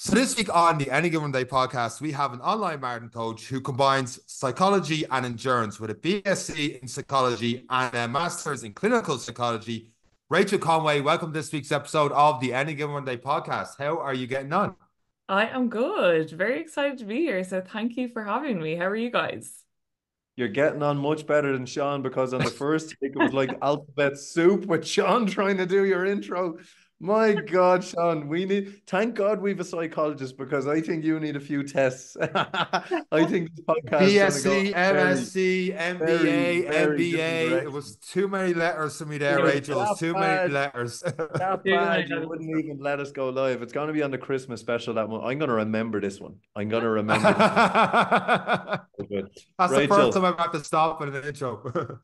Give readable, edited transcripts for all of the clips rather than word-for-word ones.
So this week on the Any Given Day podcast, we have an online marathon coach who combines psychology and endurance with a BSc in psychology and a master's in clinical psychology. Rachel Conway, welcome to this week's episode of the Any Given Day podcast. How are you getting on? I am good. Very excited to be here. So thank you for having me. How are you guys? You're getting on much better than Sean because on the first take it was like alphabet soup with Sean trying to do your intro. My God, Sean, thank God we've a psychologist because I think you need a few tests. I think this podcast is going to go BSc, very, MSc, very, MBA, very different MBA. It was direction. too many letters for me there, You're Rachel. It was that too many bad, letters. that Too bad. many You letters. wouldn't even let us go live. It's going to be on the Christmas special that one. I'm going to remember this one. I'm going to remember this one. Good. That's the first Rachel, time I've had to stop in an intro.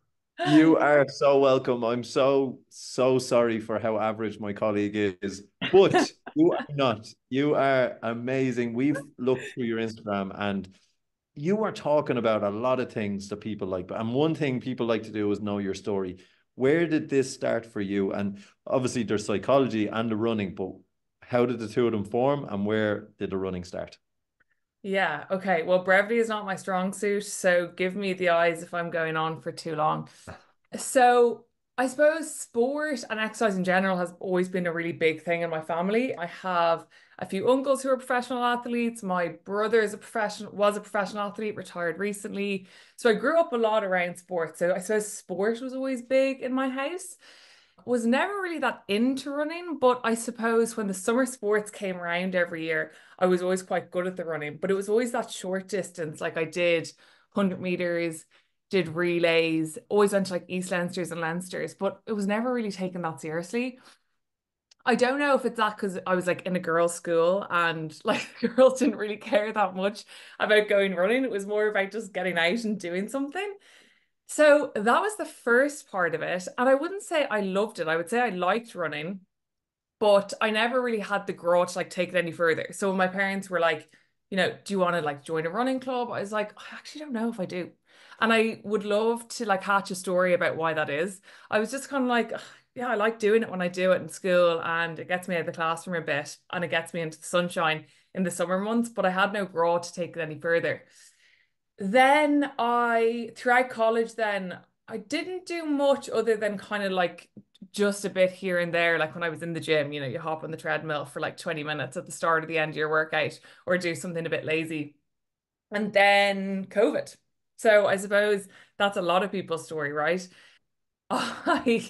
you are so welcome. I'm so sorry for how average my colleague is, but you are not. You are amazing. We've looked through your Instagram and you are talking about a lot of things that people like. And one thing people like to do is know your story. Where did this start for you? And obviously there's psychology and the running, but how did the two of them form and where did the running start? Yeah, okay. Well, brevity is not my strong suit, so give me the eyes if I'm going on for too long. So, I suppose sport and exercise in general has always been a really big thing in my family. I have a few uncles who are professional athletes. My brother was a professional athlete, retired recently. So I grew up a lot around sport. So I suppose sport was always big in my house. Was never really that into running, but I suppose when the summer sports came around every year, I was always quite good at the running, but it was always that short distance. Like I did 100 meters, did relays, always went to like East Leinsters and Leinsters, but it was never really taken that seriously. I don't know if it's that because I was like in a girls' school and like the girls didn't really care that much about going running. It was more about just getting out and doing something. So that was the first part of it. And I wouldn't say I loved it. I would say I liked running, but I never really had the grudge to like take it any further. So when my parents were like, do you want to like join a running club? I was like, I actually don't know if I do. And I would love to like hatch a story about why that is. I was just kind of like, "Ugh, yeah, I like doing it when I do it in school and it gets me out of the classroom a bit and it gets me into the sunshine in the summer months, but I had no growth to take it any further. Throughout college, then I didn't do much other than kind of like just a bit here and there. Like when I was in the gym, you hop on the treadmill for like 20 minutes at the start or the end of your workout or do something a bit lazy. And then COVID. So I suppose that's a lot of people's story, right? I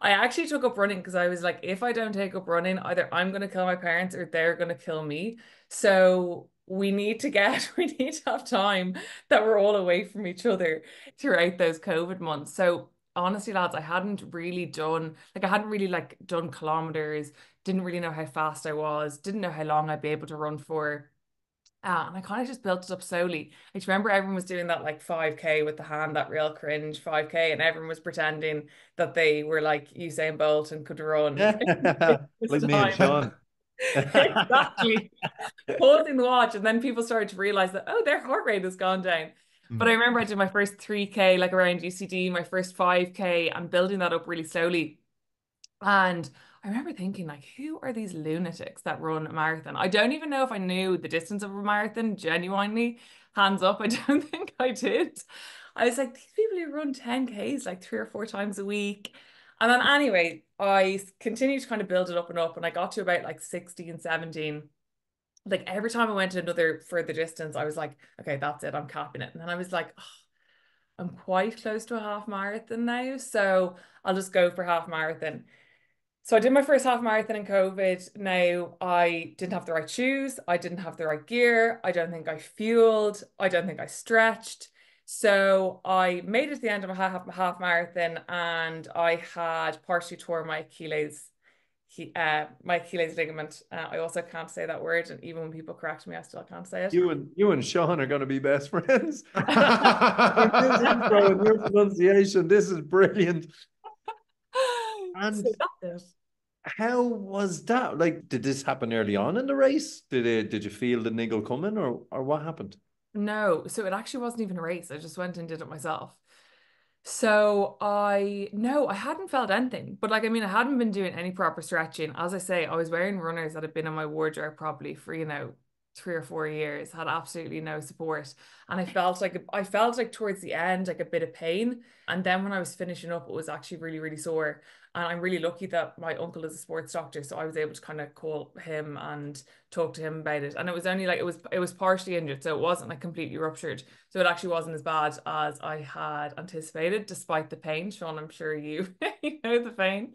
I actually took up running because I was like, if I don't take up running, either I'm gonna kill my parents or they're gonna kill me. So we need to have time that we're all away from each other throughout those COVID months. So honestly, lads, I hadn't really like done kilometers, didn't really know how fast I was, didn't know how long I'd be able to run for. And I kind of just built it up slowly. I just remember everyone was doing that like 5K with the hand, that real cringe 5K, and everyone was pretending that they were like Usain Bolt and could run this Like me and time. Sean. Exactly. Pausing the watch, and then people started to realize that, oh, their heart rate has gone down. But I remember I did my first 3K like around UCD, my first 5K, and building that up really slowly. And I remember thinking, like, who are these lunatics that run a marathon? I don't even know if I knew the distance of a marathon, genuinely. Hands up, I don't think I did. I was like, these people who run 10Ks like 3 or 4 times a week. And then anyway, I continued to kind of build it up and up, and I got to about like 16, 17. Like every time I went to another further distance, I was like, okay, that's it, I'm capping it. And then I was like, oh, I'm quite close to a half marathon now, so I'll just go for half marathon. So I did my first half marathon in COVID. Now I didn't have the right shoes. I didn't have the right gear. I don't think I fueled. I don't think I stretched. So I made it to the end of a half marathon and I had partially tore my Achilles ligament. I also can't say that word, and even when people correct me, I still can't say it. You and Sean are going to be best friends. With this intro and your pronunciation, this is brilliant. And So that's it. how was that? Like, did this happen early on in the race? Did you feel the niggle coming, or what happened? No, so it actually wasn't even a race. I just went and did it myself. So no, I hadn't felt anything, but like, I mean, I hadn't been doing any proper stretching. As I say, I was wearing runners that had been in my wardrobe probably for, 3 or 4 years, had absolutely no support. And I felt like towards the end, like a bit of pain. And then when I was finishing up, it was actually really, really sore. And I'm really lucky that my uncle is a sports doctor, so I was able to kind of call him and talk to him about it. And it was only like it was partially injured, so it wasn't like completely ruptured. So it actually wasn't as bad as I had anticipated, despite the pain. Sean, I'm sure you you know the pain.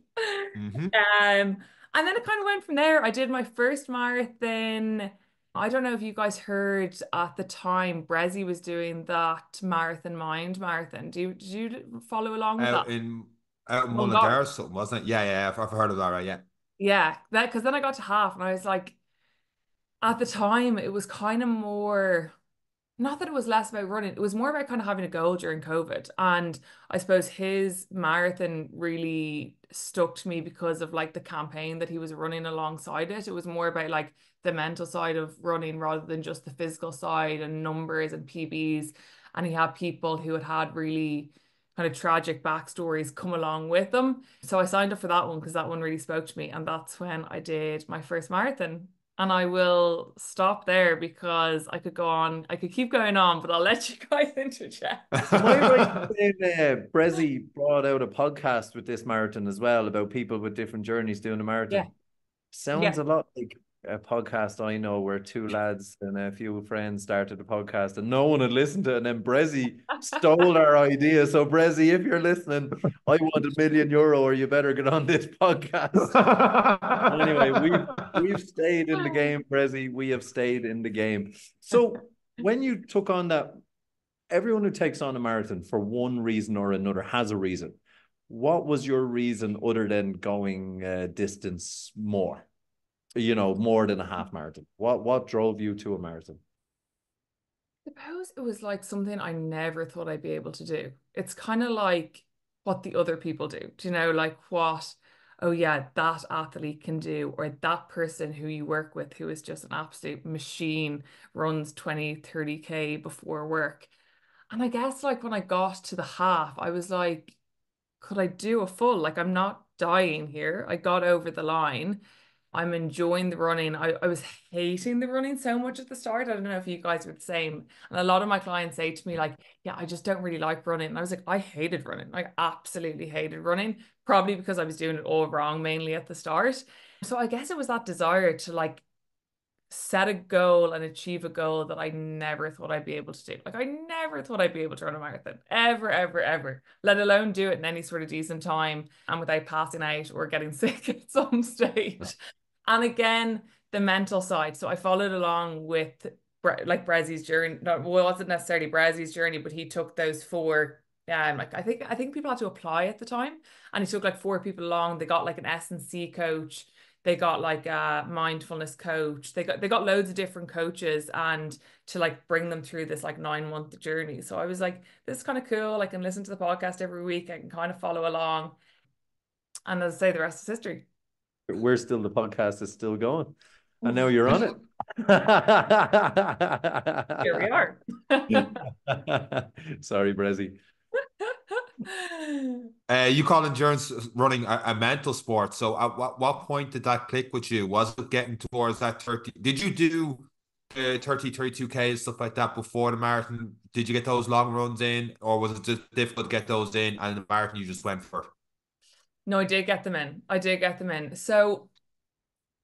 Hmm. And then it kind of went from there. I did my first marathon. I don't know if you guys heard at the time, Brezzy was doing that Marathon Mind marathon. Did you follow along with that? Out in out in Oh God. Mullingar or something, wasn't it? Yeah, yeah, I've heard of that, right? Yeah. Yeah, that because then I got to half and I was like, at the time, it was kind of more. Not that it was less about running, it was more about kind of having a goal during COVID. And I suppose his marathon really stuck to me because of like the campaign that he was running alongside it. It was more about like the mental side of running rather than just the physical side and numbers and PBs. And he had people who had really kind of tragic backstories come along with them. So I signed up for that one because that one really spoke to me. And that's when I did my first marathon. And I will stop there because I could go on, I could keep going on, but I'll let you guys interject. Am I right in saying Brezzy brought out a podcast with this marathon as well about people with different journeys doing a Yeah. marathon? Sounds Yeah. a lot like a podcast I know where two lads and a few friends started a podcast and no one had listened to it, and then Brezzy stole our idea. So Brezzy, if you're listening, I want €1 million or you better get on this podcast. Anyway, we've stayed in the game, Brezzy. We have stayed in the game. So when you took on that, everyone who takes on a marathon for one reason or another has a reason. What was your reason other than going distance more? More than a half marathon. What drove you to a marathon? Suppose it was like something I never thought I'd be able to do. It's kind of like what the other people do. Do you know, like what, oh yeah, that athlete can do, or that person who you work with who is just an absolute machine, runs 20, 30K before work. And I guess like when I got to the half, I was like, could I do a full? Like, I'm not dying here. I got over the line. I'm enjoying the running. I was hating the running so much at the start. I don't know if you guys were the same. And a lot of my clients say to me, like, yeah, I just don't really like running. And I was like, I hated running. I absolutely hated running, probably because I was doing it all wrong, mainly at the start. So I guess it was that desire to like set a goal and achieve a goal that I never thought I'd be able to do. Like I never thought I'd be able to run a marathon ever, ever, ever, let alone do it in any sort of decent time and without passing out or getting sick at some stage. And again, the mental side. So I followed along with like Brezzy's journey. No, well, it wasn't necessarily Brezzy's journey, but he took those four. Yeah, like I think people had to apply at the time, and he took like four people along. They got like an S&C coach, they got like a mindfulness coach, they got loads of different coaches and to like bring them through this like 9 month journey. So I was like, this is kind of cool. I can listen to the podcast every week. I can kind of follow along. And as I say, the rest is history. We're still the podcast is still going, and now Oof, you're on it. here we are. Sorry, Brezzy. You call endurance running a mental sport. So at what point did that click with you? Was it getting towards that 30? Did you do 30, 32K and stuff like that before the marathon? Did you get those long runs in, or was it just difficult to get those in and the marathon you just went for? No, I did get them in. I did get them in. So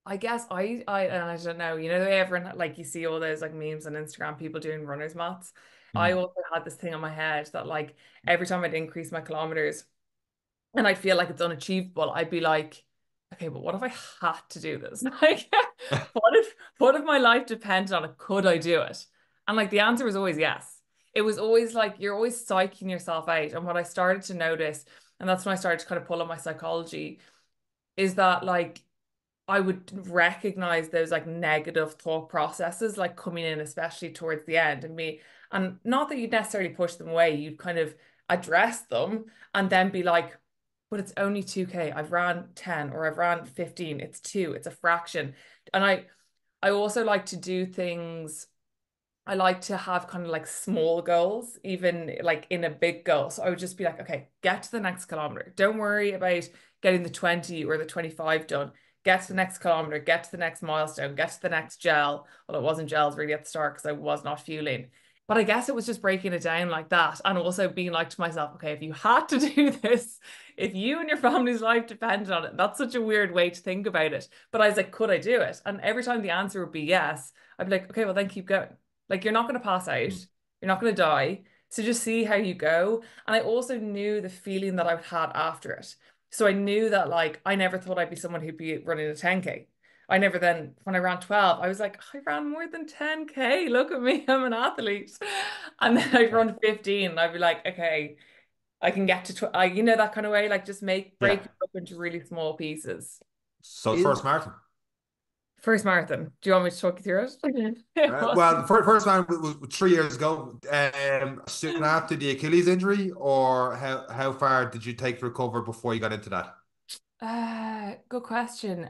I guess and I don't know, everyone like you see all those like memes on Instagram, people doing runners mats. I Mm. also had this thing on my head that like every time I'd increase my kilometers and I feel like it's unachievable, I'd be like, okay, but what if I had to do this? Like, what if my life depended on it? Could I do it? And like the answer was always yes. It was always like you're always psyching yourself out. And what I started to notice, and that's when I started to kind of pull on my psychology, is that like I would recognize those like negative thought processes like coming in, especially towards the end, and not that you'd necessarily push them away, you'd kind of address them and then be like, but it's only 2K. I've ran 10 or I've ran 15. It's two, it's a fraction. And I also like to do things I like to have kind of like small goals, even like in a big goal. So I would just be like, okay, get to the next kilometer. Don't worry about getting the 20 or the 25 done. Get to the next kilometer, get to the next milestone, get to the next gel. Well, it wasn't gels really at the start because I was not fueling. But I guess it was just breaking it down like that. And also being like to myself, okay, if you had to do this, if you and your family's life depended on it, that's such a weird way to think about it. But I was like, could I do it? And every time the answer would be yes, I'd be like, okay, well then keep going. Like you're not going to pass out. You're not going to die. So just see how you go. And I also knew the feeling that I had after it. So I knew that like I never thought I'd be someone who'd be running a 10K. I never then when I ran 12, I was like, I ran more than 10K. Look at me, I'm an athlete. And then I'd run 15 and I'd be like, okay, I can get to you know that kind of way, like just break Yeah. it up into really small pieces. So Is first marathon. First marathon. Do you want me to talk you through it? It was Well, the first marathon was 3 years ago. Soon after the Achilles injury, or how far did you take to recover before you got into that? good question.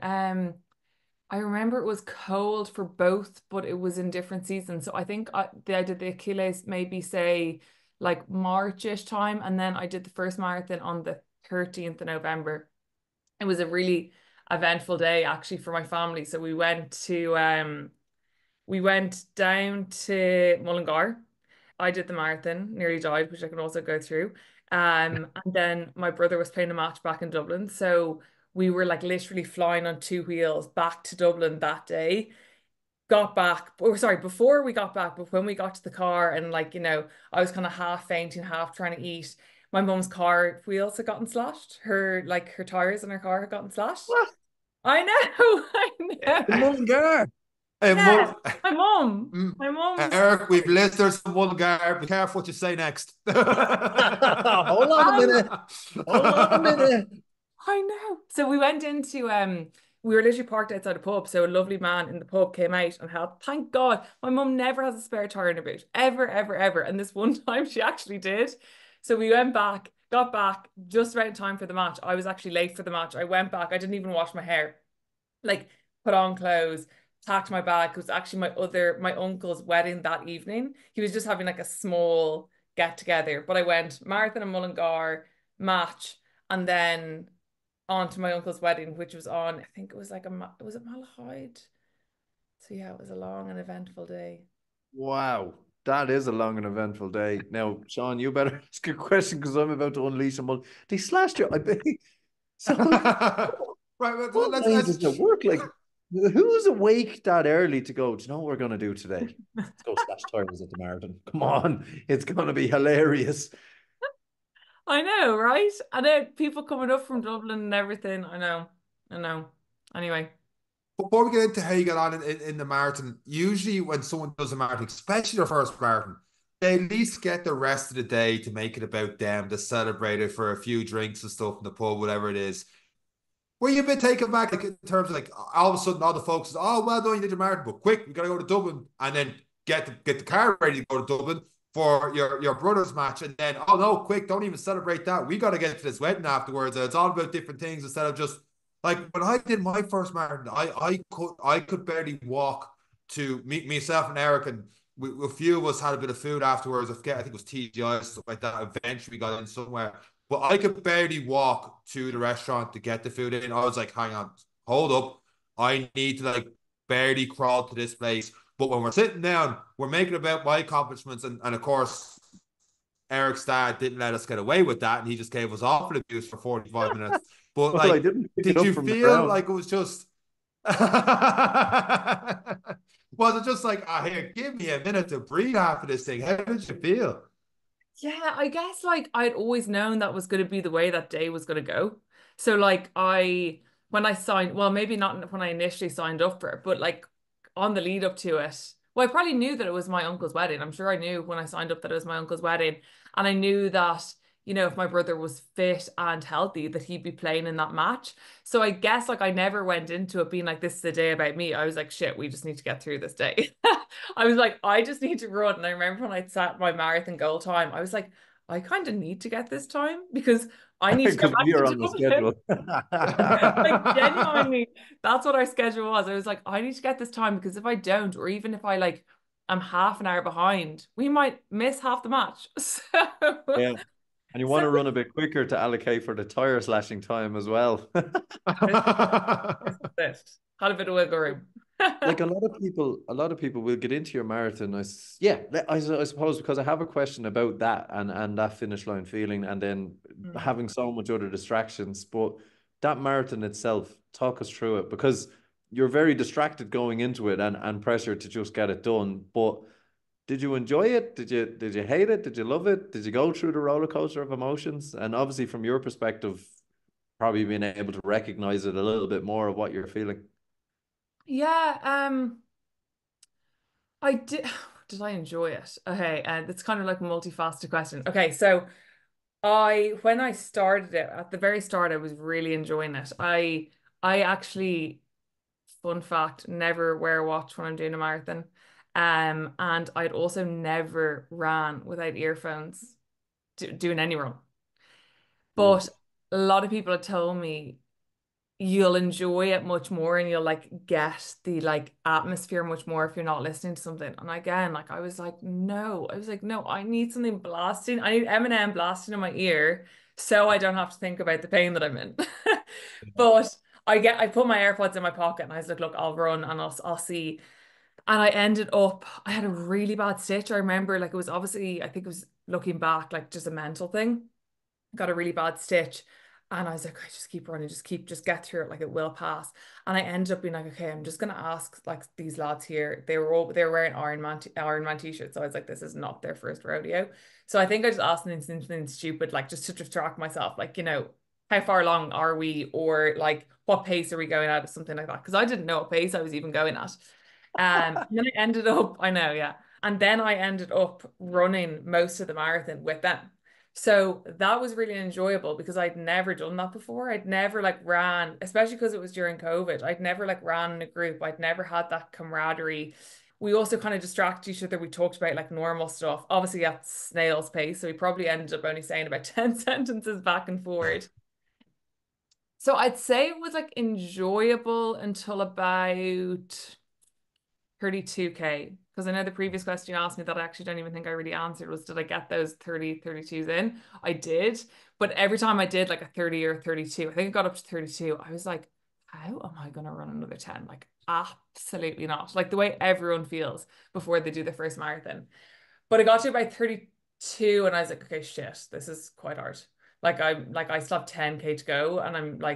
I remember it was cold for both, but it was in different seasons. So I think I did the Achilles maybe say like March-ish time, and then I did the first marathon on the 13th of November. It was a really eventful day actually for my family. So we went down to Mullingar. I did the marathon, nearly died, which I can also go through. And then my brother was playing a match back in Dublin. So we were like literally flying on two wheels back to Dublin that day. Got back, or sorry, before we got back, but when we got to the car and like, I was kind of half fainting, half trying to eat. My mum's car wheels had gotten slashed. Her tires in her car had gotten slashed. what? I know, I In know. Mullingar. Yeah, Mul- my mum. Mm. My mum's Eric, we've listeners from Mullingar. Be careful what you say next. Hold on a um, minute. Hold on a minute. I know. So we went into we were literally parked outside a pub. So a lovely man in the pub came out and helped. Thank God. My mum never has a spare tire in her boot. Ever, ever, ever. And this one time she actually did. So we went back, got back just about in time for the match. I was actually late for the match. I went back. I didn't even wash my hair. Like put on clothes, packed my bag. It was actually my uncle's wedding that evening. He was just having like a small get together. But I went marathon in Mullingar, match, and then on to my uncle's wedding, which was on, I think it was like was it Malahide? So yeah, it was a long and eventful day. Wow. That is a long and eventful day. Now, Sean, you better ask a question because I'm about to unleash them all. They slashed you. I bet. So, Right, well, what way does it work? Like, who's awake that early to go, do you know what we're going to do today? Let's go slash tires at the marathon. Come on. It's going to be hilarious. I know, right? I know people coming up from Dublin and everything. I know. Anyway. Before we get into how you get on in the marathon, usually when someone does a marathon, especially their first marathon, they at least get the rest of the day to make it about them, to celebrate it for a few drinks and stuff in the pub, whatever it is. Were you a bit taken back, like in terms of like all of a sudden all the folks, oh well done, you did your marathon, but quick, we gotta go to Dublin and then get the car ready to go to Dublin for your brother's match, and then oh no, quick, don't even celebrate that. We gotta get to this wedding afterwards. And it's all about different things instead of just like when I did my first marathon, I could barely walk to meet myself and Eric, and a few of us had a bit of food afterwards. I forget, I think it was TGI stuff like that. Eventually, we got in somewhere, but I could barely walk to the restaurant to get the food in. I was like, hang on, hold up. I need to like barely crawl to this place. But when we're sitting down, we're making about my accomplishments. And of course, Eric's dad didn't let us get away with that. And he just gave us awful abuse for 45 minutes. But Well, I like, didn't pick it did up you from the feel ground. like it was just, was it just like, ah, here, give me a minute to breathe after this thing? How did you feel? Yeah, I guess like I'd always known that was going to be the way that day was going to go. So like when I signed, well, maybe not when I initially signed up for it, but like on the lead up to it, well, I probably knew that it was my uncle's wedding. I'm sure I knew when I signed up that it was my uncle's wedding. And I knew that, if my brother was fit and healthy, that he'd be playing in that match. So I guess like I never went into it being like, this is a day about me. I was like, shit, we just need to get through this day. I was like, I just need to run. And I remember when I set my marathon goal time, I was like, I kind of need to get this time because I need to get Because back we are to on the Dublin. schedule. Like genuinely, that's what our schedule was. I was like, I need to get this time because if I don't, or even if I like I'm half an hour behind, we might miss half the match. So, Yeah. And you want to run a bit quicker to allocate for the tire slashing time as well. this is it. Had a bit of wiggle room. Like a lot of people will get into your marathon. I suppose because I have a question about that and that finish line feeling, and then having so much other distractions. But that marathon itself, talk us through it, because you're very distracted going into it and pressure to just get it done. But did you enjoy it? Did you hate it? Did you love it? Did you go through the roller coaster of emotions? And obviously, from your perspective, probably being able to recognize it a little bit more of what you're feeling. Yeah, I did. Did I enjoy it? Okay, and it's kind of like a multifaceted question. Okay, so when I started it at the very start, I was really enjoying it. I actually, fun fact, never wear a watch when I'm doing a marathon. And I'd also never ran without earphones doing any run. Mm. But a lot of people have told me you'll enjoy it much more and you'll like get the like atmosphere much more if you're not listening to something. And again, like I was like, no, I need something blasting. I need Eminem blasting in my ear so I don't have to think about the pain that I'm in. But I put my AirPods in my pocket and I was like, look, I'll run and I'll see. And I ended up, I had a really bad stitch. I remember like it was obviously, I think it was looking back, like just a mental thing. Got a really bad stitch. And I was like, I just keep running, just get through it, like it will pass. And I ended up being like, okay, I'm just gonna ask like these lads here. They were wearing Iron Man t-shirts. So I was like, this is not their first rodeo. So I think I just asked them something stupid, like just to distract myself, like, how far along are we? Or like what pace are we going at or something like that? Because I didn't know what pace I was even going at. And then I ended up, I know, yeah. And then I ended up running most of the marathon with them. So that was really enjoyable because I'd never done that before. I'd never like ran, especially because it was during COVID. I'd never like ran in a group. I'd never had that camaraderie. We also kind of distracted each other. We talked about like normal stuff, obviously at snail's pace. So we probably ended up only saying about 10 sentences back and forward. So I'd say it was like enjoyable until about 32K. Because I know the previous question you asked me that I actually don't even think I really answered was, did I get those 32s in? I did. But every time I did like a 30 or 32, I think I got up to 32. I was like, how am I going to run another 10? Like, absolutely not. Like the way everyone feels before they do the first marathon. But I got to about 32 and I was like, okay, shit, this is quite hard. I still have 10K to go and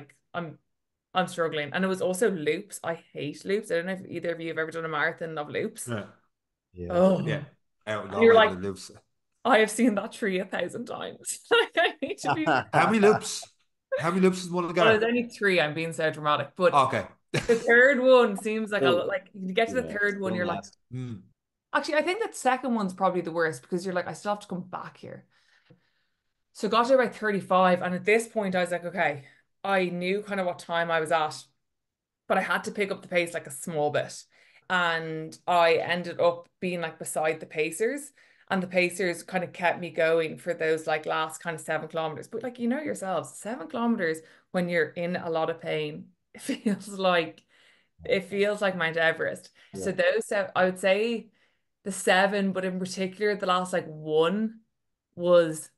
I'm struggling. And it was also loops. I hate loops. I don't know if either of you have ever done a marathon of loops. Yeah. Yeah. Yeah. Oh, Out and and you're Galway like, with the loops. I have seen that tree 1,000 times. Like, I need to be. How many loops? How many loops is one of the Well, there's get? only three. I'm being so dramatic, but Okay. the third one seems like Still, you get to the yeah, third one, still you're like, massive. Hmm. actually, I think that second one's probably the worst because you're like, I still have to come back here. So got to about 35, and at this point, I was like, okay, I knew kind of what time I was at, but I had to pick up the pace like a small bit. And I ended up being like beside the Pacers. And the Pacers kind of kept me going for those like last kind of 7 kilometers. But like, yourselves, 7 kilometers when you're in a lot of pain, it feels like Mount Everest. Yeah. So I would say the seven, but in particular, the last like one was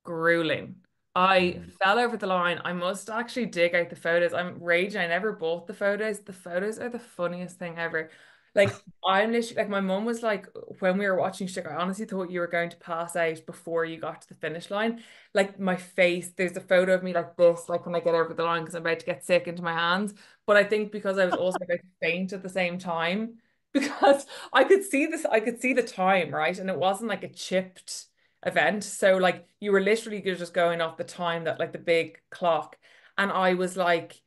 grueling. I Mm. fell over the line. I must actually dig out the photos. I'm raging. I never bought the photos. The photos are the funniest thing ever. Like I'm literally like my mum was like when we were watching shit, I honestly thought you were going to pass out before you got to the finish line. Like my face, there's a photo of me like this, like when I get over the line because I'm about to get sick into my hands. But I think because I was also about to faint at the same time, because I could see the time, right? And it wasn't like a chipped event. So like you were literally just going off the time that like the big clock. And I was like,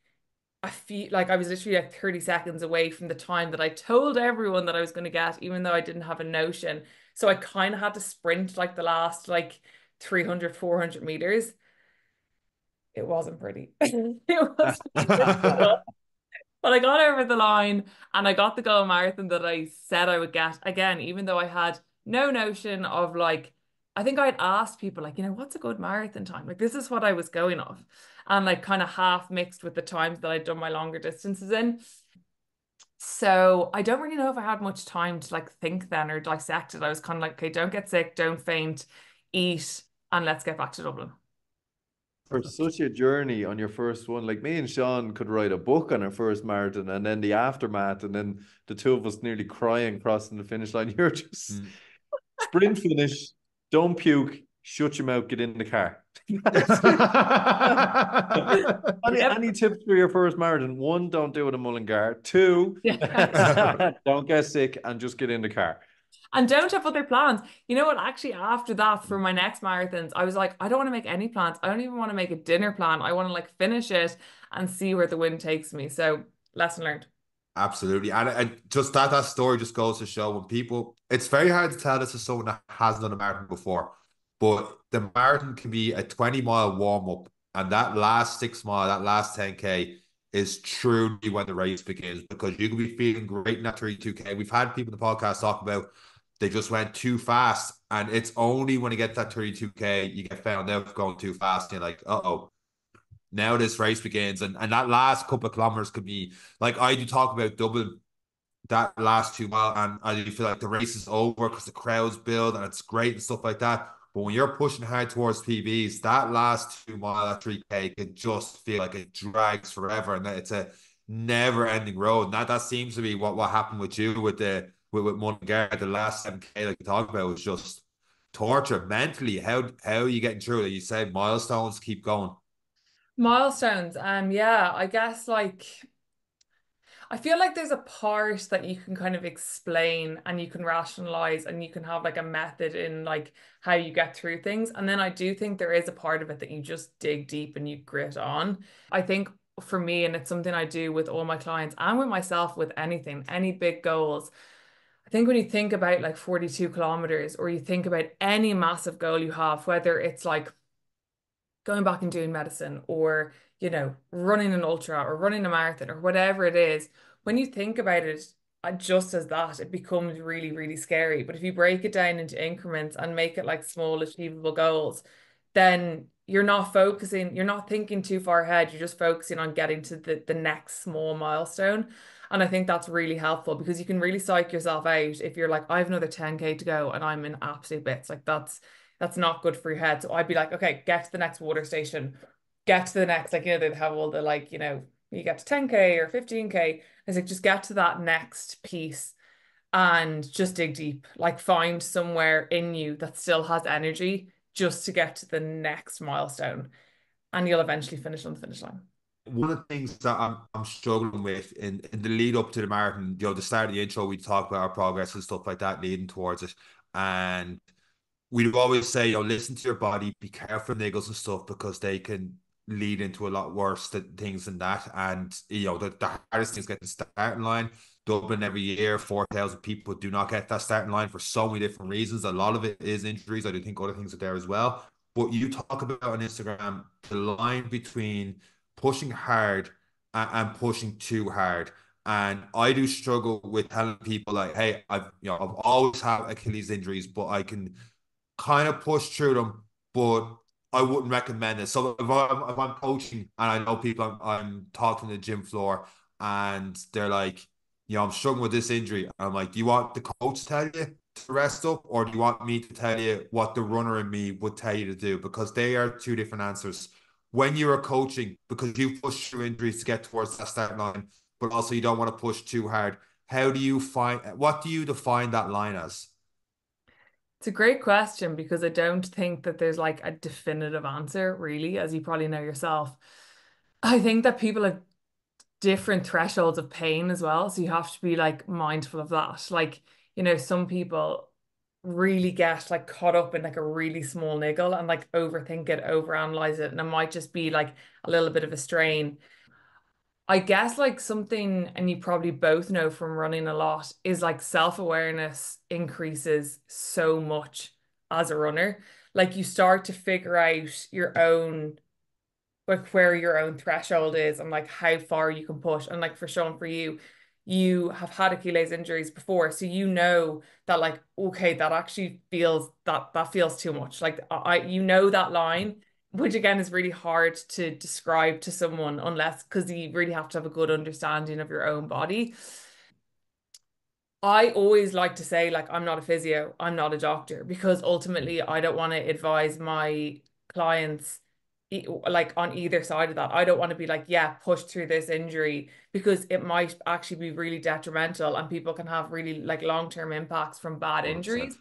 I feel like I was literally like 30 seconds away from the time that I told everyone that I was going to get, even though I didn't have a notion. So I kind of had to sprint like the last like 300, 400 meters. It wasn't pretty. It wasn't pretty at all. But I got over the line and I got the goal marathon that I said I would get again, even though I had no notion of like, I think I'd asked people like, what's a good marathon time? Like, this is what I was going off. And like kind of half mixed with the times that I'd done my longer distances in. So I don't really know if I had much time to like think then or dissect it. I was kind of like, okay, don't get sick, don't faint, eat, and let's get back to Dublin. For such a journey on your first one, like me and Sean could write a book on our first marathon and then the aftermath, and then the two of us nearly crying crossing the finish line. You're just Mm. sprint finish, don't puke, shut your mouth, get in the car. That's it. Yep. Any tips for your first marathon? One, don't do it in Mullingar. Two, Yeah. don't get sick and just get in the car. And don't have other plans. You know what? Actually, after that, for my next marathons, I was like, I don't want to make any plans. I don't even want to make a dinner plan. I want to like finish it and see where the wind takes me. So, lesson learned. Absolutely. And just that story just goes to show when people, it's very hard to tell this to someone that hasn't done a marathon before, but the marathon can be a 20-mile warm up. And that last 6 mile, that last 10K is truly when the race begins because you can be feeling great in that 32K. We've had people in the podcast talk about they just went too fast. And it's only when you get to that 32K, you get found out going too fast. You're like, uh-oh, now this race begins. And that last couple of kilometers could be like I do talk about Dublin that last 2 mile, and I do feel like the race is over because the crowds build and it's great and stuff like that. But when you're pushing hard towards PBs, that last 2 mile, that 3K could just feel like it drags forever, and that it's a never-ending road. And that seems to be what happened with you with with Mullingar. The last 7K, like you talked about, was just torture mentally. How are you getting through it? You said milestones keep going. Milestones. Yeah, I guess like I feel like there's a part that you can kind of explain and you can rationalize and you can have like a method in like how you get through things. And then I do think there is a part of it that you just dig deep and you grit on. I think for me, and it's something I do with all my clients and with myself with anything, any big goals. I think when you think about like 42 kilometers or you think about any massive goal you have, whether it's like going back and doing medicine or, running an ultra or running a marathon or whatever it is, when you think about it just as that, it becomes really, really scary. But if you break it down into increments and make it like small, achievable goals, then you're not thinking too far ahead. You're just focusing on getting to the next small milestone. And I think that's really helpful because you can really psych yourself out if you're like, I have another 10K to go and I'm in absolute bits. Like that's not good for your head. So I'd be like, okay, get to the next water station, get to the next, like, they have all the like, you get to 10K or 15K. It's like, just get to that next piece and just dig deep, like find somewhere in you that still has energy just to get to the next milestone. And you'll eventually finish on the finish line. One of the things that I'm struggling with in the lead up to the marathon, the start of the intro, we talk about our progress and stuff like that leading towards it. And we'd always say, listen to your body, be careful of niggles and stuff because they can lead into a lot worse things than that. And the hardest thing is getting the starting line. Dublin every year, 4,000 people do not get that starting line for so many different reasons. A lot of it is injuries. I do think other things are there as well. But you talk about on Instagram the line between pushing hard and pushing too hard. And I do struggle with telling people like, hey, I've always had Achilles injuries, but I can kind of push through them, but I wouldn't recommend it. So if I'm coaching and I know people I'm talking to the gym floor and they're like, I'm struggling with this injury. I'm like, do you want the coach to tell you to rest up, or do you want me to tell you what the runner in me would tell you to do? Because they are two different answers. When you are coaching, because you push through injuries to get towards that start line, but also you don't want to push too hard. What do you define that line as? It's a great question because I don't think that there's like a definitive answer, really, as you probably know yourself. I think that people have different thresholds of pain as well. So you have to be like mindful of that. Like, some people really get like caught up in like a really small niggle and like overthink it, overanalyze it. And it might just be like a little bit of a strain. I guess like something, and you probably both know from running a lot, is like self-awareness increases so much as a runner. Like you start to figure out your own like where your own threshold is and like how far you can push. And like for Sean, for you, you have had Achilles injuries before, so you know that like okay, that actually feels that feels too much. Like that line, which again is really hard to describe to someone unless because you really have to have a good understanding of your own body. I always like to say, like, I'm not a physio, I'm not a doctor, because ultimately I don't want to advise my clients like on either side of that. I don't want to be like, yeah, push through this injury, because it might actually be really detrimental and people can have really like long-term impacts from bad 100%. injuries.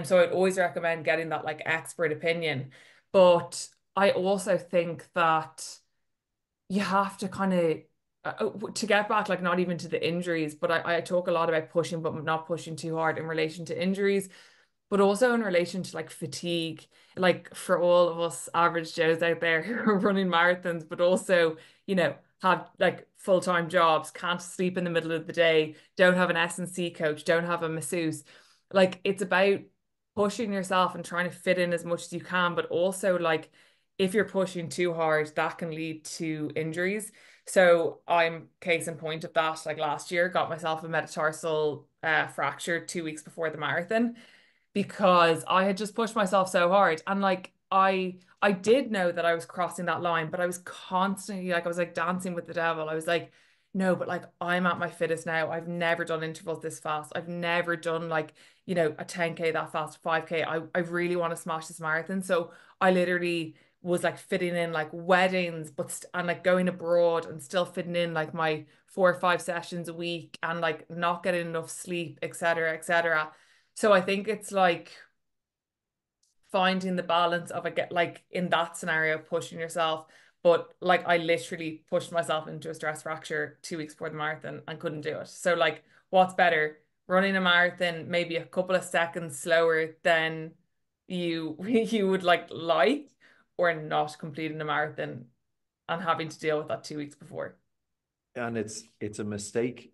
So I'd always recommend getting that like expert opinion. But I also think that you have to kind of to get back, like not even to the injuries, but I talk a lot about pushing, but not pushing too hard in relation to injuries, but also in relation to like fatigue, like for all of us average Joes out there who are running marathons, but also, have like full-time jobs, can't sleep in the middle of the day, don't have an S&C coach, don't have a masseuse. Like it's about pushing yourself and trying to fit in as much as you can, but also like if you're pushing too hard, that can lead to injuries. So I'm case in point of that. Like last year, got myself a metatarsal fracture 2 weeks before the marathon because I had just pushed myself so hard. And like I did know that I was crossing that line, but I was constantly like I was like dancing with the devil. I was like, no, but like I'm at my fittest now. I've never done intervals this fast. I've never done like, a 10K that fast, 5K. I really want to smash this marathon. So I literally was like fitting in like weddings, and like going abroad and still fitting in like my 4 or 5 sessions a week and like not getting enough sleep, etc., etc. So I think it's like finding the balance of get like in that scenario, pushing yourself. But like I literally pushed myself into a stress fracture 2 weeks before the marathon and couldn't do it. So like what's better? Running a marathon maybe a couple of seconds slower than you would like, or not completing a marathon and having to deal with that 2 weeks before. And it's a mistake.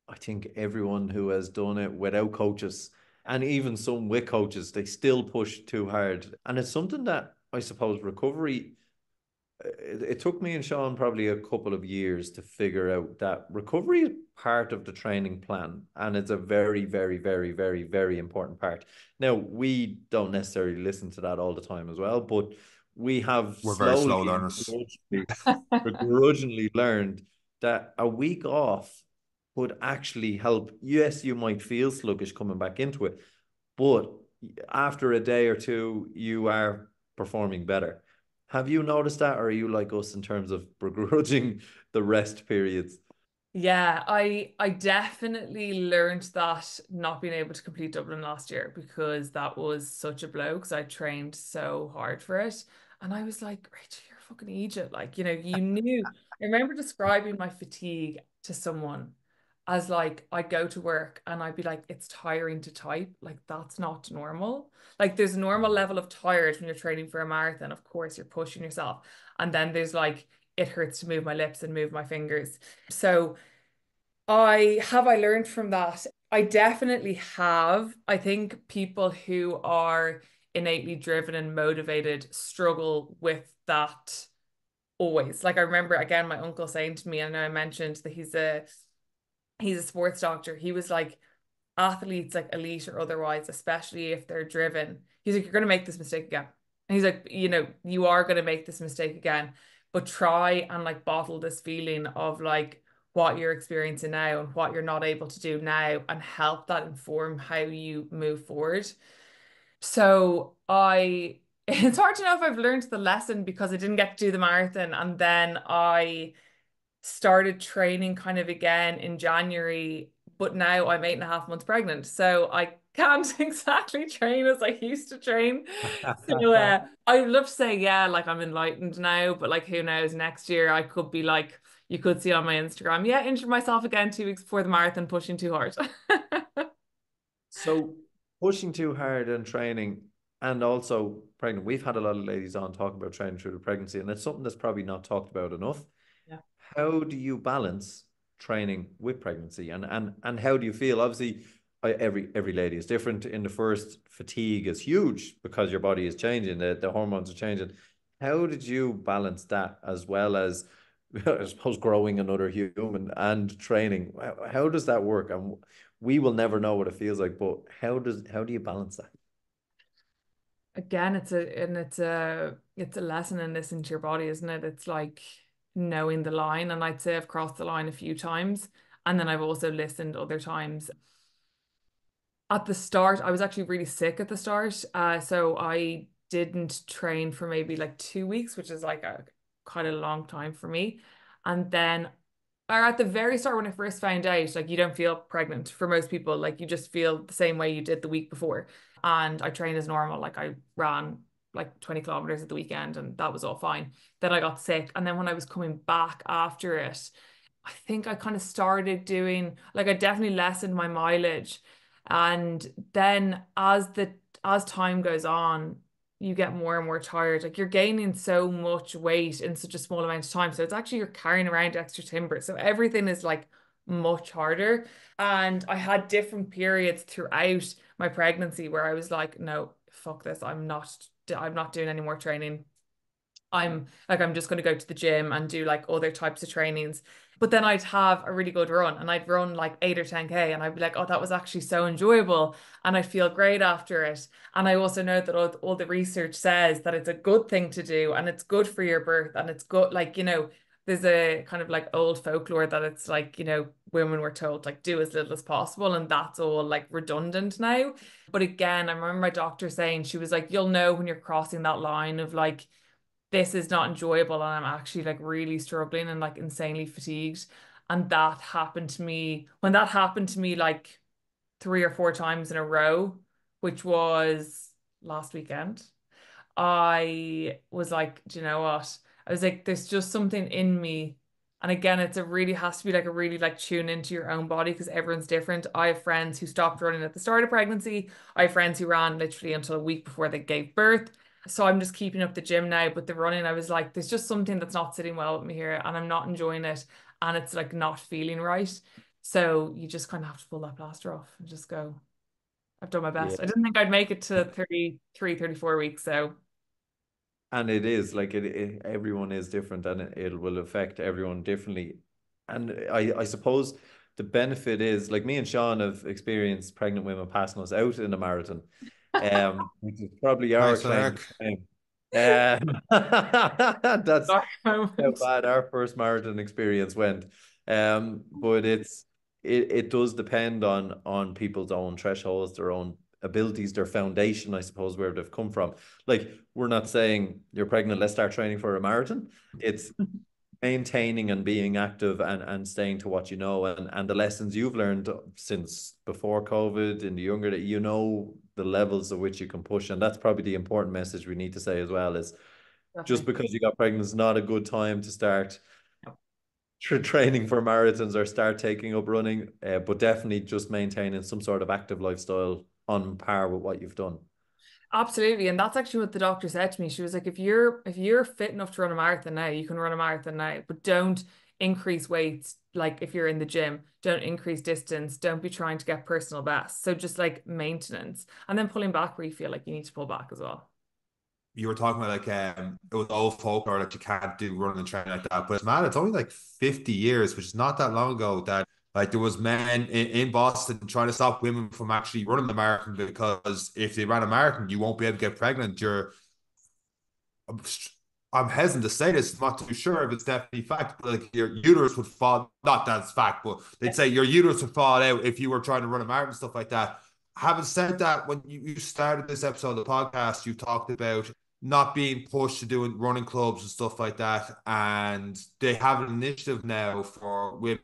I think everyone who has done it without coaches, and even some with coaches, they still push too hard. And it's something that I suppose recovery, it took me and Sean probably a couple of years to figure out that recovery is part of the training plan. And it's a very, very, very, very, very important part. Now, we don't necessarily listen to that all the time as well, but we have We're very slowly slow and learners. begrudgingly learned that a week off would actually help. Yes, you might feel sluggish coming back into it, but after a day or two, you are performing better. Have you noticed that, or are you like us in terms of begrudging the rest periods? Yeah, I definitely learned that not being able to complete Dublin last year because that was such a blow because I trained so hard for it. And I was like, Rachel, you're a fucking Egypt. Like, you knew. I remember describing my fatigue to someone as like I'd go to work and I'd be like, it's tiring to type. Like, that's not normal. Like, there's a normal level of tired when you're training for a marathon. Of course, you're pushing yourself. And then there's like, it hurts to move my lips and move my fingers. So I learned from that? I definitely have. I think people who are innately driven and motivated struggle with that always. Like I remember again my uncle saying to me, I know I mentioned that he's a sports doctor. He was like athletes like elite or otherwise, especially if they're driven. He's like, you're gonna make this mistake again. And he's like, you are gonna make this mistake again, but try and like bottle this feeling of like what you're experiencing now and what you're not able to do now and help that inform how you move forward. So it's hard to know if I've learned the lesson because I didn't get to do the marathon and then I started training kind of again in January, but now I'm 8.5 months pregnant. So I can't exactly train as I used to train. So I would love to say, yeah, like I'm enlightened now, but like who knows, next year I could be like, you could see on my Instagram, yeah, injured myself again 2 weeks before the marathon, pushing too hard. So pushing too hard and training, and also pregnant. We've had a lot of ladies on talking about training through the pregnancy, and it's something that's probably not talked about enough. Yeah. How do you balance training with pregnancy, and how do you feel? Obviously, every lady is different. In the first, fatigue is huge because your body is changing, the hormones are changing. How did you balance that as well as I suppose growing another human and training? How does that work? And we will never know what it feels like, but how do you balance that? Again, it's a lesson in listening to your body, isn't it? It's like knowing the line. And I'd say I've crossed the line a few times. And then I've also listened other times. At the start, I was actually really sick at the start. So I didn't train for maybe like 2 weeks, which is like a kind of long time for me. And then, or at the very start when I first found out, like you don't feel pregnant for most people. Like you just feel the same way you did the week before. And I trained as normal. Like I ran like 20 kilometers at the weekend and that was all fine. Then I got sick. And then when I was coming back after it, I think I kind of started doing, like I definitely lessened my mileage. And then as time goes on, you get more and more tired. Like you're gaining so much weight in such a small amount of time. So it's actually you're carrying around extra timber. So everything is like much harder. And I had different periods throughout my pregnancy where I was like, no, fuck this. I'm not doing any more training. I'm just going to go to the gym and do like other types of trainings. But then I'd have a really good run and I'd run like 8 or 10K and I'd be like, oh, that was actually so enjoyable. And I feel great after it. And I also know that all the research says that it's a good thing to do and it's good for your birth and it's good, like, there's a kind of like old folklore that it's like, women were told like do as little as possible and that's all like redundant now. But again, I remember my doctor saying, she was like, you'll know when you're crossing that line of like, this is not enjoyable and I'm actually like really struggling and like insanely fatigued. And that happened to me when that happened to me like 3 or 4 times in a row, which was last weekend. I was like, do you know what? I was like, there's just something in me. And again, it's a really has to be like a really like tune into your own body because everyone's different. I have friends who stopped running at the start of pregnancy. I have friends who ran literally until a week before they gave birth. So I'm just keeping up the gym now, but the running, I was like, there's just something that's not sitting well with me here and I'm not enjoying it and it's like not feeling right. So you just kind of have to pull that plaster off and just go, I've done my Yeah. best. I didn't think I'd make it to 33, 34 weeks. So And it is like everyone is different and it will affect everyone differently. And I suppose the benefit is like me and Sean have experienced pregnant women passing us out in a marathon, which is probably our Thanks for claim Eric. to fame. That's dark how moment. bad our first marathon experience went. But it does depend on people's own thresholds, their own abilities, their foundation, I suppose, where they've come from. Like we're not saying you're pregnant, let's start training for a marathon. It's maintaining and being active and staying to what you know and the lessons you've learned since before COVID in the younger that the levels at which you can push. And that's probably the important message we need to say as well is just Definitely. because you got pregnant is not a good time to start training for marathons or start taking up running, but definitely just maintaining some sort of active lifestyle on par with what you've done. Absolutely. And that's actually what the doctor said to me. She was like, if you're fit enough to run a marathon now, you can run a marathon now, but don't increase weights. Like if you're in the gym, don't increase distance. Don't be trying to get personal best. So just like maintenance and then pulling back where you feel like you need to pull back as well. You were talking about like it was old folklore that you can't do running and training like that, but it's mad. It's only like 50 years, which is not that long ago that like there was men in Boston trying to stop women from actually running the marathon because if they ran a marathon, you won't be able to get pregnant. I'm, I'm hesitant to say this. I'm not too sure if it's definitely fact, but like your uterus would fall. Not that it's fact, but they'd say your uterus would fall out if you were trying to run a marathon, stuff like that. Having said that, when you started this episode of the podcast, you talked about not being pushed to doing running clubs and stuff like that. And they have an initiative now for women